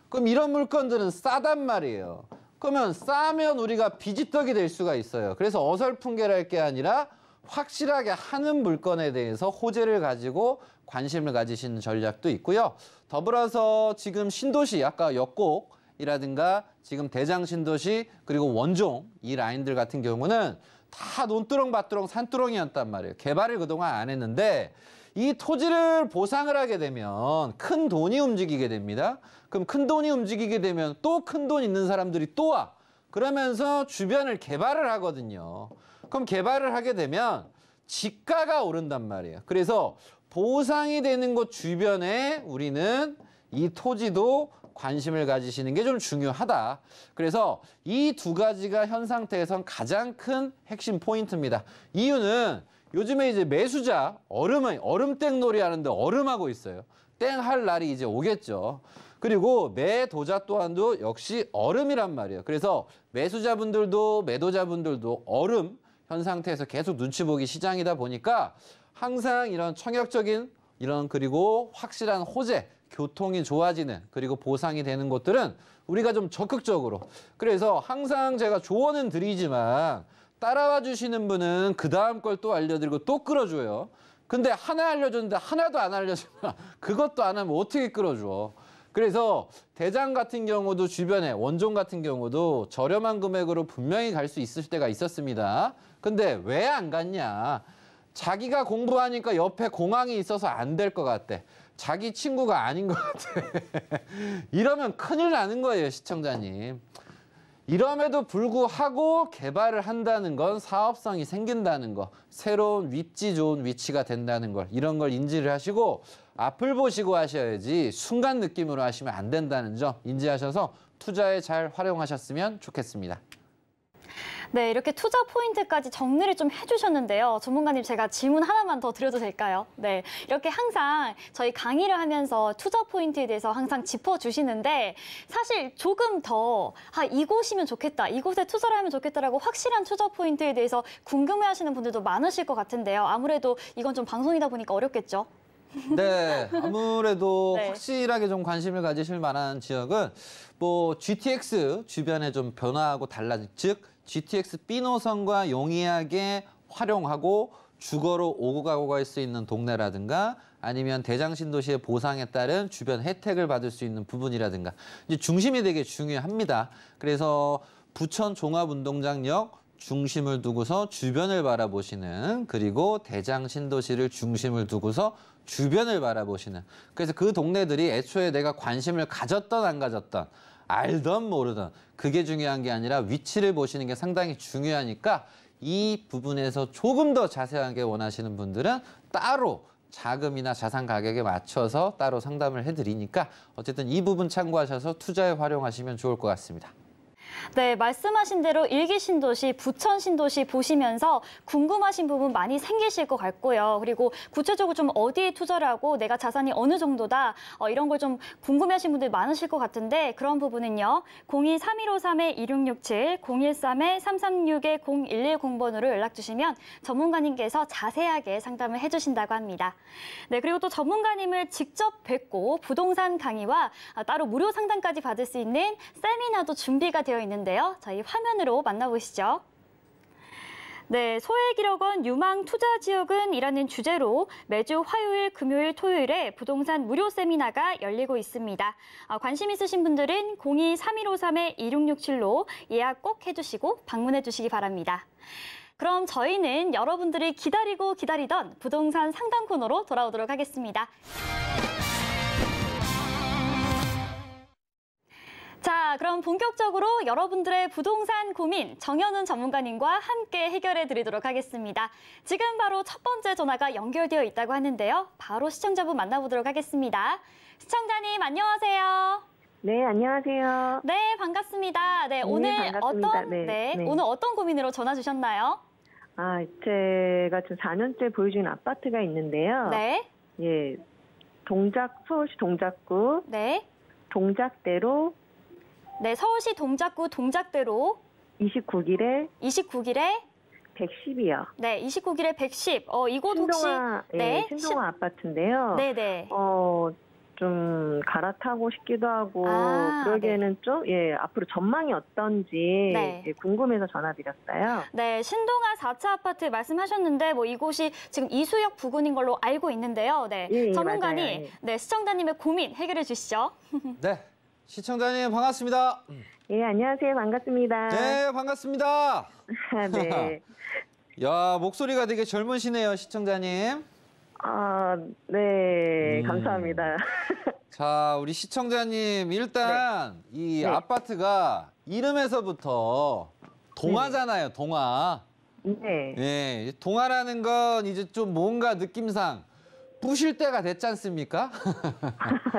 그럼 이런 물건들은 싸단 말이에요. 그러면 싸면 우리가 비지떡이 될 수가 있어요. 그래서 어설픈게랄 게 아니라 확실하게 하는 물건에 대해서 호재를 가지고 관심을 가지시는 전략도 있고요. 더불어서 지금 신도시, 아까 역곡이라든가 지금 대장 신도시 그리고 원종 이 라인들 같은 경우는 다 논두렁밭두렁 산두렁이었단 말이에요. 개발을 그동안 안 했는데 이 토지를 보상을 하게 되면 큰 돈이 움직이게 됩니다. 그럼 큰 돈이 움직이게 되면 또 큰 돈 있는 사람들이 또 와. 그러면서 주변을 개발을 하거든요. 그럼 개발을 하게 되면 지가가 오른단 말이에요. 그래서 보상이 되는 곳 주변에 우리는 이 토지도 관심을 가지시는 게 좀 중요하다. 그래서 이 두 가지가 현 상태에선 가장 큰 핵심 포인트입니다. 이유는 요즘에 이제 매수자 얼음땡 놀이 하는데 얼음하고 있어요. 땡 할 날이 이제 오겠죠. 그리고 매도자 또한도 역시 얼음이란 말이에요. 그래서 매수자분들도 매도자분들도 얼음 현 상태에서 계속 눈치 보기 시장이다 보니까 항상 이런 청약적인 이런 그리고 확실한 호재, 교통이 좋아지는 그리고 보상이 되는 곳들은 우리가 좀 적극적으로, 그래서 항상 제가 조언은 드리지만 따라와 주시는 분은 그 다음 걸 또 알려드리고 또 끌어줘요. 근데 하나 알려줬는데 하나도 안 알려주면 그것도 안 하면 어떻게 끌어줘. 그래서 대장 같은 경우도 주변에 원종 같은 경우도 저렴한 금액으로 분명히 갈 수 있을 때가 있었습니다. 근데 왜 안 갔냐. 자기가 공부하니까 옆에 공항이 있어서 안 될 것 같대. 자기 친구가 아닌 것 같아. 이러면 큰일 나는 거예요, 시청자님. 이럼에도 불구하고 개발을 한다는 건 사업성이 생긴다는 거, 새로운 입지 좋은 위치가 된다는 걸, 이런 걸 인지를 하시고 앞을 보시고 하셔야지 순간 느낌으로 하시면 안 된다는 점 인지하셔서 투자에 잘 활용하셨으면 좋겠습니다. 네, 이렇게 투자 포인트까지 정리를 좀 해주셨는데요. 전문가님, 제가 질문 하나만 더 드려도 될까요? 네, 이렇게 항상 저희 강의를 하면서 투자 포인트에 대해서 항상 짚어주시는데 사실 조금 더 이곳이면 좋겠다, 이곳에 투자를 하면 좋겠다라고 확실한 투자 포인트에 대해서 궁금해하시는 분들도 많으실 것 같은데요. 아무래도 이건 좀 방송이다 보니까 어렵겠죠? 네, 아무래도 네. 확실하게 좀 관심을 가지실 만한 지역은 뭐 GTX 주변에 좀 변화하고 달라진, 즉 GTX B 노선과 용이하게 활용하고 주거로 오고 가고 갈 수 있는 동네라든가 아니면 대장 신도시의 보상에 따른 주변 혜택을 받을 수 있는 부분이라든가 이제 중심이 되게 중요합니다. 그래서 부천 종합운동장역 중심을 두고서 주변을 바라보시는, 그리고 대장 신도시를 중심을 두고서 주변을 바라보시는, 그래서 그 동네들이 애초에 내가 관심을 가졌던 안 가졌던, 알던 모르던, 그게 중요한 게 아니라 위치를 보시는 게 상당히 중요하니까 이 부분에서 조금 더 자세하게 원하시는 분들은 따로 자금이나 자산 가격에 맞춰서 따로 상담을 해드리니까 어쨌든 이 부분 참고하셔서 투자에 활용하시면 좋을 것 같습니다. 네, 말씀하신 대로 일기 신도시, 부천 신도시 보시면서 궁금하신 부분 많이 생기실 것 같고요. 그리고 구체적으로 좀 어디에 투자를 하고 내가 자산이 어느 정도다, 이런 걸 좀 궁금해하신 분들 많으실 것 같은데 그런 부분은요. 02-3153-2667, 013-336-0110번으로 연락 주시면 전문가님께서 자세하게 상담을 해주신다고 합니다. 네, 그리고 또 전문가님을 직접 뵙고 부동산 강의와 따로 무료 상담까지 받을 수 있는 세미나도 준비가 되어 있는데요. 저희 화면으로 만나보시죠. 네, 소액 1억 원 유망 투자 지역은 이라는 주제로 매주 화요일, 금요일, 토요일에 부동산 무료 세미나가 열리고 있습니다. 관심 있으신 분들은 02-3153-2667로 예약 꼭 해주시고 방문해 주시기 바랍니다. 그럼 저희는 여러분들이 기다리고 기다리던 부동산 상담 코너로 돌아오도록 하겠습니다. 자, 그럼 본격적으로 여러분들의 부동산 고민 정현훈 전문가님과 함께 해결해 드리도록 하겠습니다. 지금 바로 첫 번째 전화가 연결되어 있다고 하는데요. 바로 시청자분 만나보도록 하겠습니다. 시청자님, 안녕하세요. 네, 안녕하세요. 네, 반갑습니다. 네, 오늘 반갑습니다. 오늘 어떤 고민으로 전화 주셨나요? 제가 지금 4년째 보유 중인 아파트가 있는데요. 네. 예, 서울시 동작구 네. 동작대로 네, 서울시 동작구 동작대로 29길에 29길에 110이요. 네, 29길에 110. 이곳 혹시 신동아, 네, 신동아 아파트인데요. 네, 네. 좀 갈아타고 싶기도 하고 아, 그러기에는 좀 앞으로 전망이 어떤지 네. 궁금해서 전화드렸어요. 네, 신동아 4차 아파트 말씀하셨는데 이곳이 지금 이수역 부근인 걸로 알고 있는데요. 네, 예, 전문가님, 맞아요. 예. 네, 시청자님의 고민 해결해 주시죠. 네, 시청자님 반갑습니다. 예, 안녕하세요. 반갑습니다. 네, 반갑습니다. 네. 야, 목소리가 되게 젊으시네요, 시청자님. 네. 감사합니다. 자, 우리 시청자님 일단 이 네. 아파트가 이름에서부터 동화잖아요, 동화. 네. 예, 동화라는 건 이제 좀 뭔가 느낌상 부실 때가 됐지 않습니까?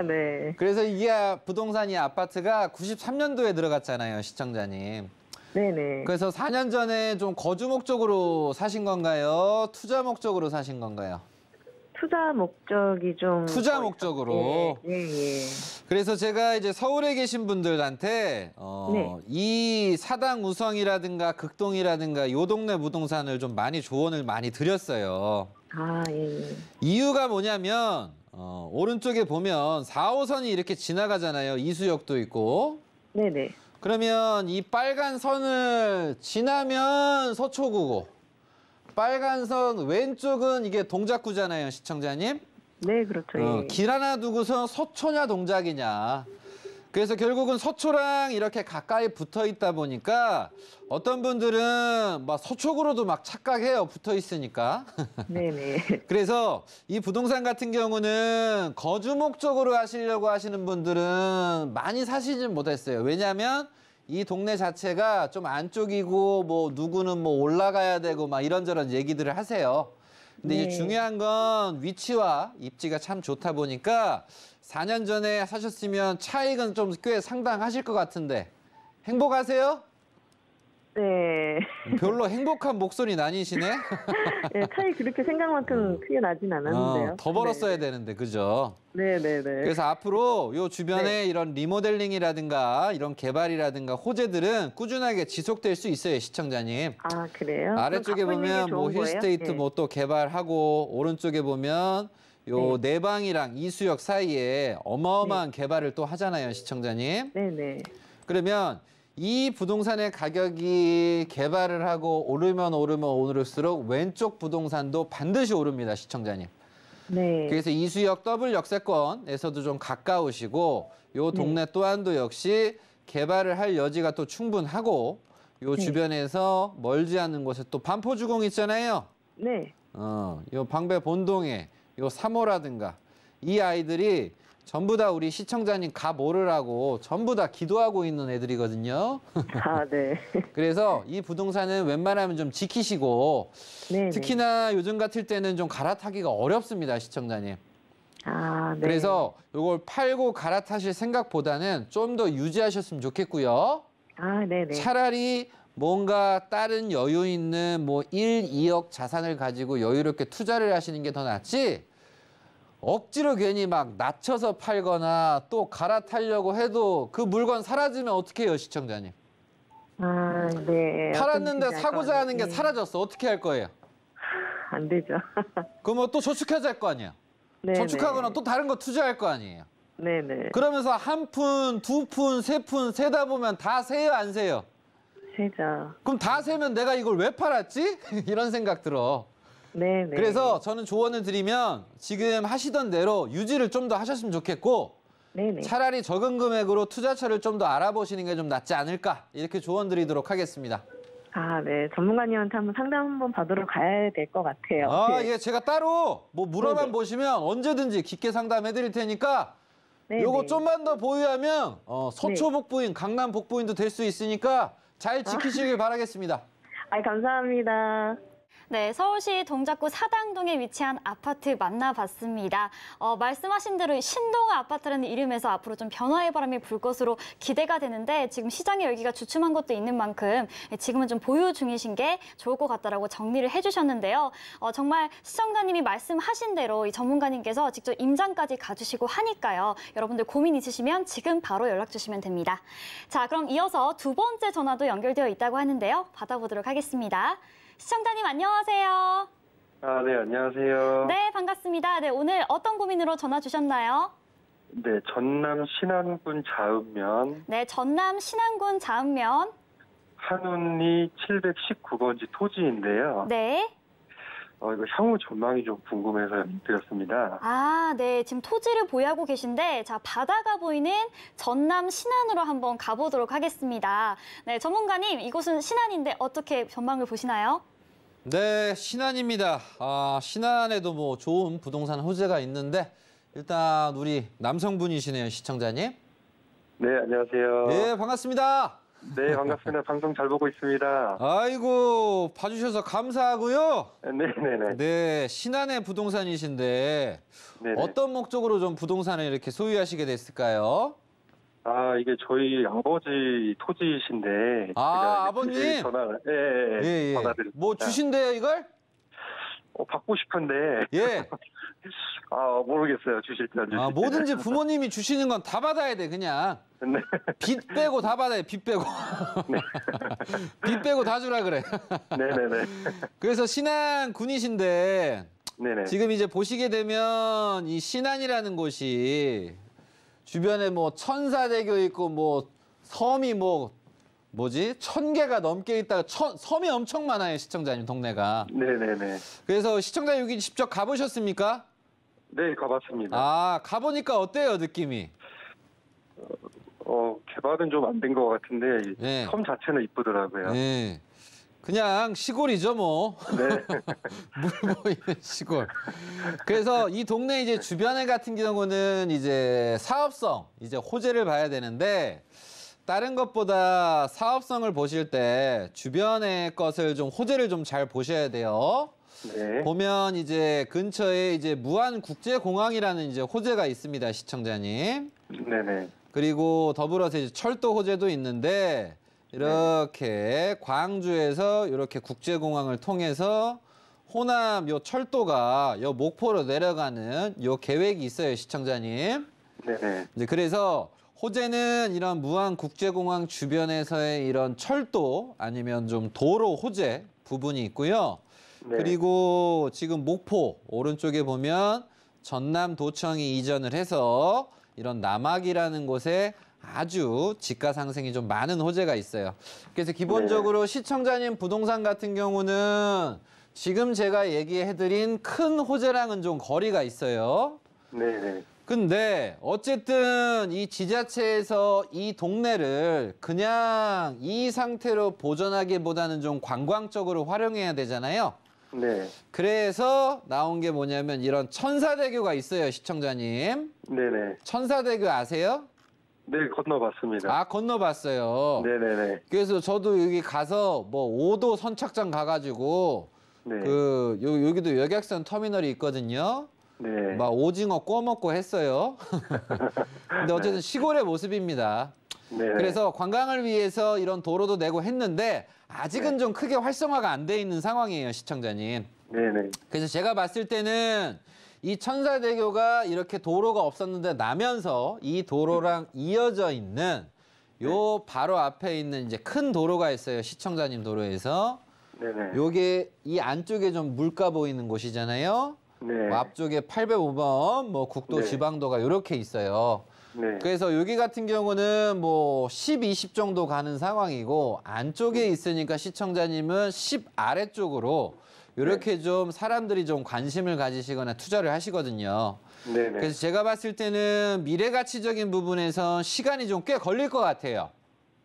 네. 그래서 이게 부동산 이 아파트가 93년도에 들어갔잖아요, 시청자님. 네네. 그래서 4년 전에 좀 거주 목적으로 사신 건가요? 투자 목적으로 사신 건가요? 투자 목적이 좀. 투자 목적으로. 예. 그래서 제가 이제 서울에 계신 분들한테 네. 이 사당 우성이라든가 극동이라든가 요 동네 부동산을 좀 많이 조언을 많이 드렸어요. 예. 이유가 뭐냐면 오른쪽에 보면 4호선이 이렇게 지나가잖아요. 이수역도 있고. 네네. 그러면 이 빨간 선을 지나면 서초구고 빨간 선 왼쪽은 이게 동작구잖아요, 시청자님. 네, 그렇죠. 예. 길 하나 두고서 서초냐 동작이냐. 그래서 결국은 서초랑 이렇게 가까이 붙어 있다 보니까 어떤 분들은 막 서초구로도 막 착각해요, 붙어 있으니까. 네네. 그래서 이 부동산 같은 경우는 거주 목적으로 하시려고 하시는 분들은 많이 사시진 못했어요. 왜냐하면 이 동네 자체가 좀 안쪽이고 뭐 누구는 뭐 올라가야 되고 막 이런저런 얘기들을 하세요. 근데 네. 이제 중요한 건 위치와 입지가 참 좋다 보니까 4년 전에 사셨으면 차익은 좀 꽤 상당하실 것 같은데 행복하세요? 네. 별로 행복한 목소리 나뉘시네? 네, 차이 그렇게 생각만큼 크게 나진 않았는데요. 더 벌었어야 되는데, 그죠? 네네네. 그래서 앞으로 요 주변에 네. 이런 리모델링이라든가 이런 개발이라든가 호재들은 꾸준하게 지속될 수 있어요, 시청자님. 그래요? 아래쪽에 그럼 갖고 있는 보면 게 뭐 좋은 거예요? 힐스테이트 네. 뭐 또 개발하고 오른쪽에 보면 요 네. 내방이랑 이수역 사이에 어마어마한 개발을 또 하잖아요, 시청자님. 네네. 그러면 이 부동산의 가격이 개발을 하고 오르면 오를수록 왼쪽 부동산도 반드시 오릅니다, 시청자님. 네. 그래서 이수역 더블 역세권에서도 좀 가까우시고 요 동네 또한도 역시 개발을 할 여지가 또 충분하고 요 네. 주변에서 멀지 않은 곳에 또 반포주공 있잖아요. 네. 요 방배 본동에 요 3호라든가 이 아이들이 전부 다 우리 시청자님 가 모르라고 전부 다 기도하고 있는 애들이거든요. 네. 그래서 이 부동산은 웬만하면 좀 지키시고 네. 특히나 요즘 같을 때는 좀 갈아타기가 어렵습니다, 시청자님. 네. 그래서 이걸 팔고 갈아타실 생각보다는 좀 더 유지하셨으면 좋겠고요. 네네. 차라리 뭔가 다른 여유 있는 뭐 1, 2억 자산을 가지고 여유롭게 투자를 하시는 게 더 낫지 억지로 괜히 막 낮춰서 팔거나 또 갈아타려고 해도 그 물건 사라지면 어떻게 해요, 시청자님? 네. 팔았는데 사고자 하는 게 네. 사라졌어. 어떻게 할 거예요? 안 되죠. 그러면 또 저축해야 할 거 아니에요? 네. 저축하거나 또 다른 거 투자할 거 아니에요? 네네. 그러면서 한 푼, 두 푼, 세 푼 세다 보면 다 세요, 안 세요? 세죠. 그럼 다 세면 내가 이걸 왜 팔았지? 이런 생각 들어. 네네. 그래서 저는 조언을 드리면 지금 하시던 대로 유지를 좀 더 하셨으면 좋겠고 네네. 차라리 적은 금액으로 투자처를 좀 더 알아보시는 게 좀 낫지 않을까 이렇게 조언 드리도록 하겠습니다. 네. 전문가님한테 한번 상담 한번 받으러 가야 될 것 같아요. 네. 예, 제가 따로 뭐 물어만 네네. 보시면 언제든지 깊게 상담해 드릴 테니까 네네. 요거 좀만 더 보유하면 서초 복부인, 강남 복부인도 될 수 있으니까 잘 지키시길 바라겠습니다. 감사합니다. 네, 서울시 동작구 사당동에 위치한 아파트 만나봤습니다. 말씀하신 대로 신동 아파트라는 이름에서 앞으로 좀 변화의 바람이 불 것으로 기대가 되는데 지금 시장에 열기가 주춤한 것도 있는 만큼 지금은 좀 보유 중이신 게 좋을 것 같다라고 정리를 해주셨는데요. 정말 시청자님이 말씀하신 대로 이 전문가님께서 직접 임장까지 가주시고 하니까요. 여러분들 고민 있으시면 지금 바로 연락 주시면 됩니다. 자, 그럼 이어서 두 번째 전화도 연결되어 있다고 하는데요. 받아보도록 하겠습니다. 시청자님 안녕하세요. 네, 안녕하세요. 네, 반갑습니다. 네, 오늘 어떤 고민으로 전화 주셨나요? 네, 전남 신안군 자읍면 네, 전남 신안군 자읍면. 한운리 719번지 토지인데요. 네. 이거 향후 전망이 좀 궁금해서 드렸습니다. 아, 네. 지금 토지를 보유하고 계신데, 자, 바다가 보이는 전남 신안으로 한번 가보도록 하겠습니다. 네, 전문가님, 이곳은 신안인데 어떻게 전망을 보시나요? 네, 신안입니다. 신안에도 뭐 좋은 부동산 호재가 있는데 일단 우리 남성분이시네요, 시청자님. 네, 안녕하세요. 네, 반갑습니다. 네, 반갑습니다. 방송 잘 보고 있습니다. 아이고, 봐주셔서 감사하고요. 네네네. 네, 신안의 부동산이신데 네네. 어떤 목적으로 좀 부동산을 이렇게 소유하시게 됐을까요? 이게 저희 아버지 토지이신데. 제가 아버님? 예, 받아드렸습니다. 뭐 주신대요, 이걸? 받고 싶은데. 예. 모르겠어요. 주실지 안 주실지. 뭐든지 부모님이 주시는 건 다 받아야 돼, 그냥. 네. 빚 빼고 다 받아요, 빚 빼고. 네. 빚 빼고 다 주라 그래. 네네네. 그래서 신안군이신데 네네. 지금 이제 보시게 되면 이 신안이라는 곳이 주변에 뭐 천사대교 있고 뭐 섬이 뭐지? 1000개가 넘게 있다가 섬이 엄청 많아요, 시청자님 동네가. 네네네. 그래서 시청자님 여기 직접 가보셨습니까? 네, 가봤습니다. 가보니까 어때요, 느낌이? 개발은 좀 안 된 것 같은데 네. 섬 자체는 이쁘더라고요. 네. 그냥 시골이죠, 뭐. 네. 물 보이는 시골. 그래서 이 동네 이제 주변에 같은 경우는 이제 사업성, 이제 호재를 봐야 되는데 다른 것보다 사업성을 보실 때 주변의 것을 좀 호재를 좀 잘 보셔야 돼요. 네. 보면 이제 근처에 이제 무안국제공항이라는 이제 호재가 있습니다, 시청자님. 네네. 그리고 더불어서 이제 철도 호재도 있는데 이렇게 광주에서 이렇게 국제공항을 통해서 호남 요 철도가 요 목포로 내려가는 요 계획이 있어요, 시청자님. 네네. 이제 그래서 호재는 이런 무안국제공항 주변에서의 이런 철도 아니면 좀 도로 호재 부분이 있고요. 네. 그리고 지금 목포 오른쪽에 보면 전남도청이 이전을 해서 이런 남학이라는 곳에 아주 지가 상승이 좀 많은 호재가 있어요. 그래서 기본적으로 시청자님 부동산 같은 경우는 지금 제가 얘기해드린 큰 호재랑은 좀 거리가 있어요. 네네. 근데 어쨌든 이 지자체에서 이 동네를 그냥 이 상태로 보존하기보다는 좀 관광적으로 활용해야 되잖아요. 네. 그래서 나온 게 뭐냐면 이런 천사대교가 있어요, 시청자님. 네네. 천사대교 아세요? 네, 건너봤습니다. 건너봤어요. 네네네. 그래서 저도 여기 가서 뭐 5도 선착장 가가지고 네. 여기도 여객선 터미널이 있거든요. 네. 막 오징어 구워 먹고 했어요. 근데 어쨌든 시골의 모습입니다. 네. 그래서 관광을 위해서 이런 도로도 내고 했는데 아직은 좀 크게 활성화가 안 돼 있는 상황이에요, 시청자님. 네네. 그래서 제가 봤을 때는 이 천사대교가 이렇게 도로가 없었는데 나면서 이 도로랑 이어져 있는 요 바로 앞에 있는 이제 큰 도로가 있어요, 시청자님 도로에서. 네네. 요게 이 안쪽에 좀 물가 보이는 곳이잖아요. 네. 앞쪽에 805번 뭐 국도 네. 지방도가 이렇게 있어요. 네. 그래서 여기 같은 경우는 뭐 10, 20 정도 가는 상황이고 안쪽에 있으니까 시청자님은 10 아래쪽으로 이렇게 좀 사람들이 좀 관심을 가지시거나 투자를 하시거든요. 네네. 그래서 제가 봤을 때는 미래 가치적인 부분에서 시간이 좀 꽤 걸릴 것 같아요.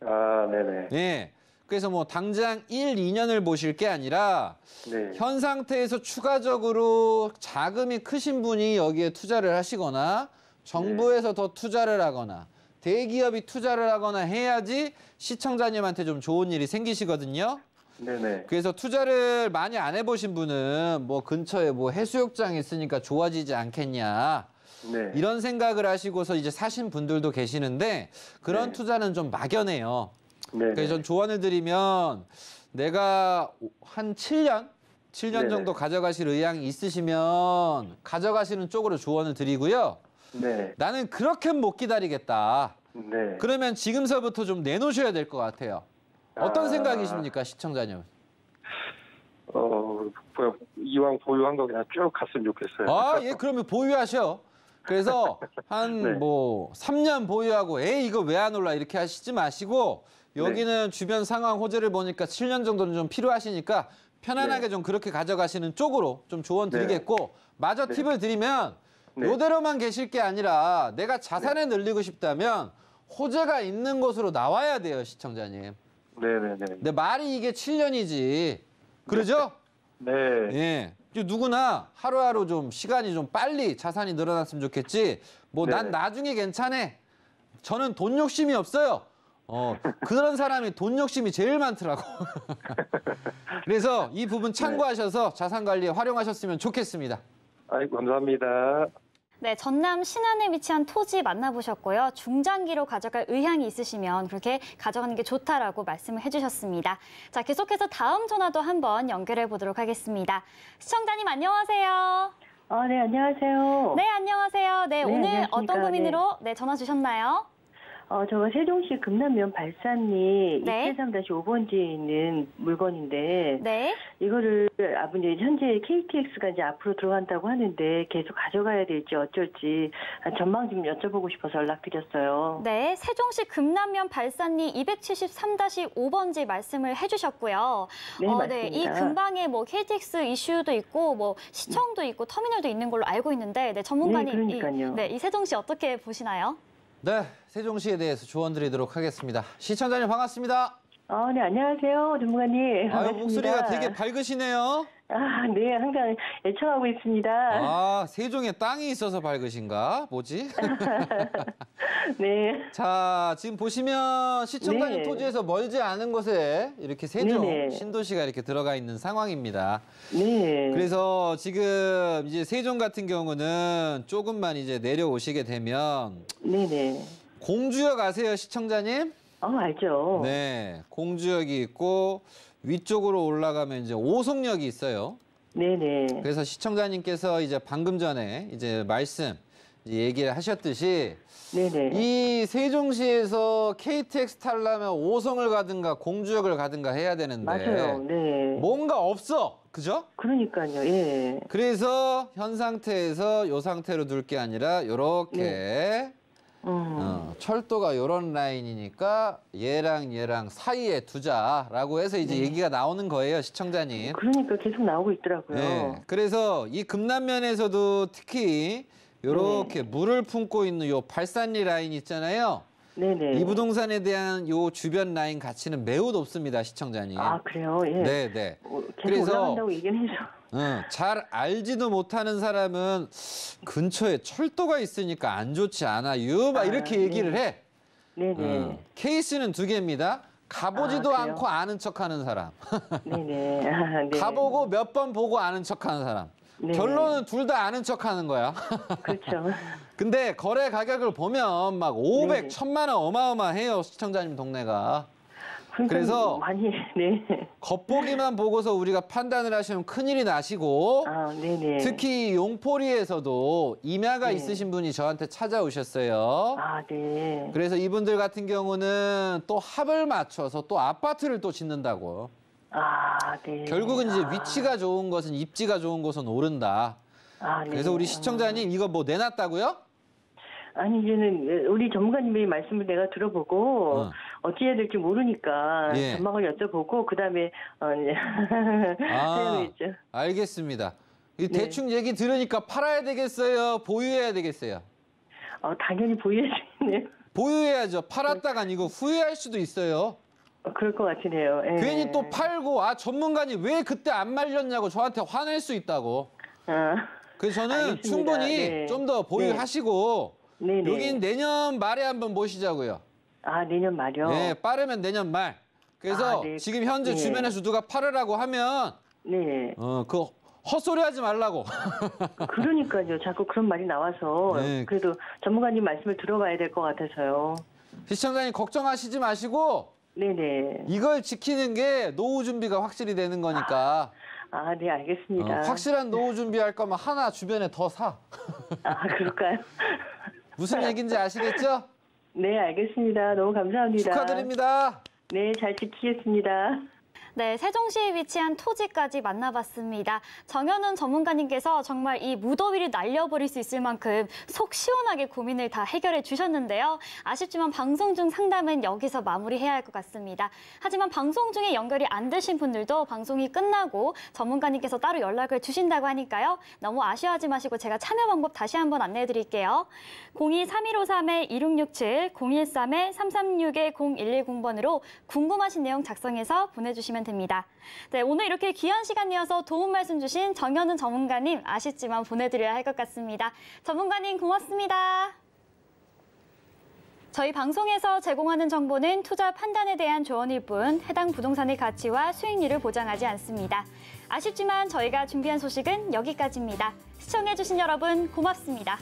네네. 예. 그래서 뭐 당장 1, 2년을 보실 게 아니라 네. 현 상태에서 추가적으로 자금이 크신 분이 여기에 투자를 하시거나 정부에서 더 투자를 하거나 대기업이 투자를 하거나 해야지 시청자님한테 좀 좋은 일이 생기시거든요. 네네. 그래서 투자를 많이 안 해보신 분은 뭐 근처에 뭐 해수욕장이 있으니까 좋아지지 않겠냐. 네. 이런 생각을 하시고서 이제 사신 분들도 계시는데 그런 네. 투자는 좀 막연해요. 네네. 그래서 전 조언을 드리면 내가 한 7년 네네. 정도 가져가실 의향이 있으시면 가져가시는 쪽으로 조언을 드리고요. 네. 나는 그렇게 못 기다리겠다. 네. 그러면 지금서부터 좀 내놓으셔야 될 것 같아요. 어떤 아. 생각이십니까, 시청자님? 그냥 이왕 보유한 거 그냥 쭉 갔으면 좋겠어요. 아, 예, 그러면 보유하셔. 그래서 한 네. 뭐 3년 보유하고 에이 이거 왜 안 올라 이렇게 하시지 마시고 여기는 주변 상황 호재를 보니까 7년 정도는 좀 필요하시니까 편안하게 네. 좀 그렇게 가져가시는 쪽으로 좀 조언 네. 드리겠고 마저 네. 팁을 드리면 네. 요대로만 계실 게 아니라 내가 자산을 늘리고 싶다면 호재가 있는 곳으로 나와야 돼요, 시청자님. 네네네. 근데 말이 이게 7년이지. 그러죠? 네. 예. 누구나 하루하루 좀 시간이 좀 빨리 자산이 늘어났으면 좋겠지. 뭐 난 네. 나중에 괜찮아. 저는 돈 욕심이 없어요. 그런 사람이 돈 욕심이 제일 많더라고. 그래서 이 부분 참고하셔서 자산 관리에 활용하셨으면 좋겠습니다. 아이고, 감사합니다. 네, 전남 신안에 위치한 토지 만나보셨고요. 중장기로 가져갈 의향이 있으시면 그렇게 가져가는 게 좋다라고 말씀을 해주셨습니다. 자, 계속해서 다음 전화도 한번 연결해 보도록 하겠습니다. 시청자님 안녕하세요. 네, 안녕하세요. 네, 안녕하세요. 네, 네, 오늘 안녕하십니까. 어떤 고민으로 전화 주셨나요? 저가 세종시 금남면 발산리 네. 273-5번지에 있는 물건인데 네. 이거를 아버님 현재 KTX가 이제 앞으로 들어간다고 하는데 계속 가져가야 될지 어쩔지 전망 좀 여쭤보고 싶어서 연락드렸어요. 네, 세종시 금남면 발산리 273-5번지 말씀을 해주셨고요. 네, 맞습니다. 네, 이 근방에 뭐 KTX 이슈도 있고 뭐 시청도 있고 터미널도 있는 걸로 알고 있는데, 네, 전문가님, 네, 그러니까요. 이 세종시 어떻게 보시나요? 네, 세종시에 대해서 조언 드리도록 하겠습니다. 시청자님 반갑습니다. 네, 안녕하세요, 전문가님. 아유, 반갑습니다. 목소리가 되게 밝으시네요. 네, 항상 애청하고 있습니다. 아, 세종에 땅이 있어서 밝으신가? 뭐지? 네. 자, 지금 보시면 시청자님 네. 토지에서 멀지 않은 곳에 이렇게 세종 네네. 신도시가 이렇게 들어가 있는 상황입니다. 네. 그래서 지금 이제 세종 같은 경우는 조금만 이제 내려오시게 되면 네네. 공주역 아세요, 시청자님? 알죠. 네, 공주역이 있고 위쪽으로 올라가면 이제 오송역이 있어요. 네네. 그래서 시청자님께서 이제 방금 전에 이제 이제 얘기를 하셨듯이 네네. 이 세종시에서 KTX 타려면 오송을 가든가 공주역을 가든가 해야 되는데 맞아요. 네. 뭔가 없어. 그죠? 그러니까요. 예. 그래서 현 상태에서 요 상태로 둘 게 아니라 요렇게 철도가 요런 라인이니까 얘랑 사이에 두자라고 해서 이제 얘기가 나오는 거예요, 시청자님. 그러니까 계속 나오고 있더라고요. 네. 그래서 이 금남면에서도 특히 요렇게 물을 품고 있는 요 발산리 라인 있잖아요. 네네. 이 부동산에 대한 요 주변 라인 가치는 매우 높습니다, 시청자님. 그래요? 예. 네. 계속 그래서 올라간다고 얘기는 해줘. 잘 알지도 못하는 사람은 근처에 철도가 있으니까 안 좋지 않아요. 막 이렇게 얘기를 해. 네네. 케이스는 두 개입니다. 가보지도 그래요? 않고 아는 척하는 사람. 네네. 네. 가보고 몇 번 보고 아는 척하는 사람. 네. 결론은 둘 다 아는 척하는 거야. 그렇죠. 근데 거래 가격을 보면 막 500, 네. 1000만 원 어마어마해요, 시청자님 동네가. 그러니까 그래서 많이, 네. 겉보기만 보고서 우리가 판단을 하시면 큰일이 나시고 네네. 특히 용포리에서도 임야가 네. 있으신 분이 저한테 찾아오셨어요. 네. 그래서 이분들 같은 경우는 또 합을 맞춰서 또 아파트를 또 짓는다고. 네. 결국은 이제 위치가 좋은 것은 입지가 좋은 곳은 오른다. 네. 그래서 우리 시청자님 이거 뭐 내놨다고요? 아니, 이제는 우리 전문가님의 말씀을 내가 들어보고 어찌 해야 될지 모르니까 예. 전망을 여쭤보고 그다음에 해야겠죠. 알겠습니다. 이 네. 대충 얘기 들으니까 팔아야 되겠어요? 보유해야 되겠어요? 당연히 보여야겠네요. 보유해야죠. 팔았다간 이거 후회할 수도 있어요. 그럴 것 같으네요. 예. 괜히 또 팔고 전문가님 왜 그때 안 말렸냐고 저한테 화낼 수 있다고. 그래서 저는 알겠습니다. 충분히 네. 좀 더 보유하시고 네네. 여긴 내년 말에 한번 모시자고요. 내년 말이요? 네, 빠르면 내년 말. 그래서 네. 지금 현재 네. 주변에서 누가 팔으라고 하면 네. 그 헛소리 하지 말라고. 그러니까요. 자꾸 그런 말이 나와서 네. 그래도 전문가님 말씀을 들어봐야 될 것 같아서요. 시청자님 걱정하시지 마시고 네네. 이걸 지키는 게 노후 준비가 확실히 되는 거니까 네, 알겠습니다. 확실한 노후 준비할 거면 하나 주변에 더 사. 그럴까요? 무슨 얘기인지 아시겠죠? 네, 알겠습니다. 너무 감사합니다. 축하드립니다. 네, 잘 지키겠습니다. 네, 세종시에 위치한 토지까지 만나봤습니다. 정현훈 전문가님께서 정말 이 무더위를 날려버릴 수 있을 만큼 속 시원하게 고민을 다 해결해 주셨는데요. 아쉽지만 방송 중 상담은 여기서 마무리해야 할 것 같습니다. 하지만 방송 중에 연결이 안 되신 분들도 방송이 끝나고 전문가님께서 따로 연락을 주신다고 하니까요. 너무 아쉬워하지 마시고 제가 참여 방법 다시 한번 안내해 드릴게요. 02-3153-2667, 013-336-0110번으로 궁금하신 내용 작성해서 보내주시면 됩니다. 네, 오늘 이렇게 귀한 시간 내어서 도움 말씀 주신 정현훈 전문가님 아쉽지만 보내드려야 할 것 같습니다. 전문가님 고맙습니다. 저희 방송에서 제공하는 정보는 투자 판단에 대한 조언일 뿐 해당 부동산의 가치와 수익률을 보장하지 않습니다. 아쉽지만 저희가 준비한 소식은 여기까지입니다. 시청해주신 여러분 고맙습니다.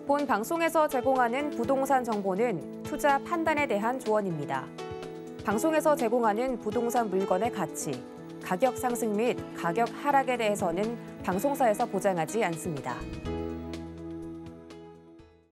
본 방송에서 제공하는 부동산 정보는 투자 판단에 대한 조언입니다. 방송에서 제공하는 부동산 물건의 가치, 가격 상승 및 가격 하락에 대해서는 방송사에서 보장하지 않습니다.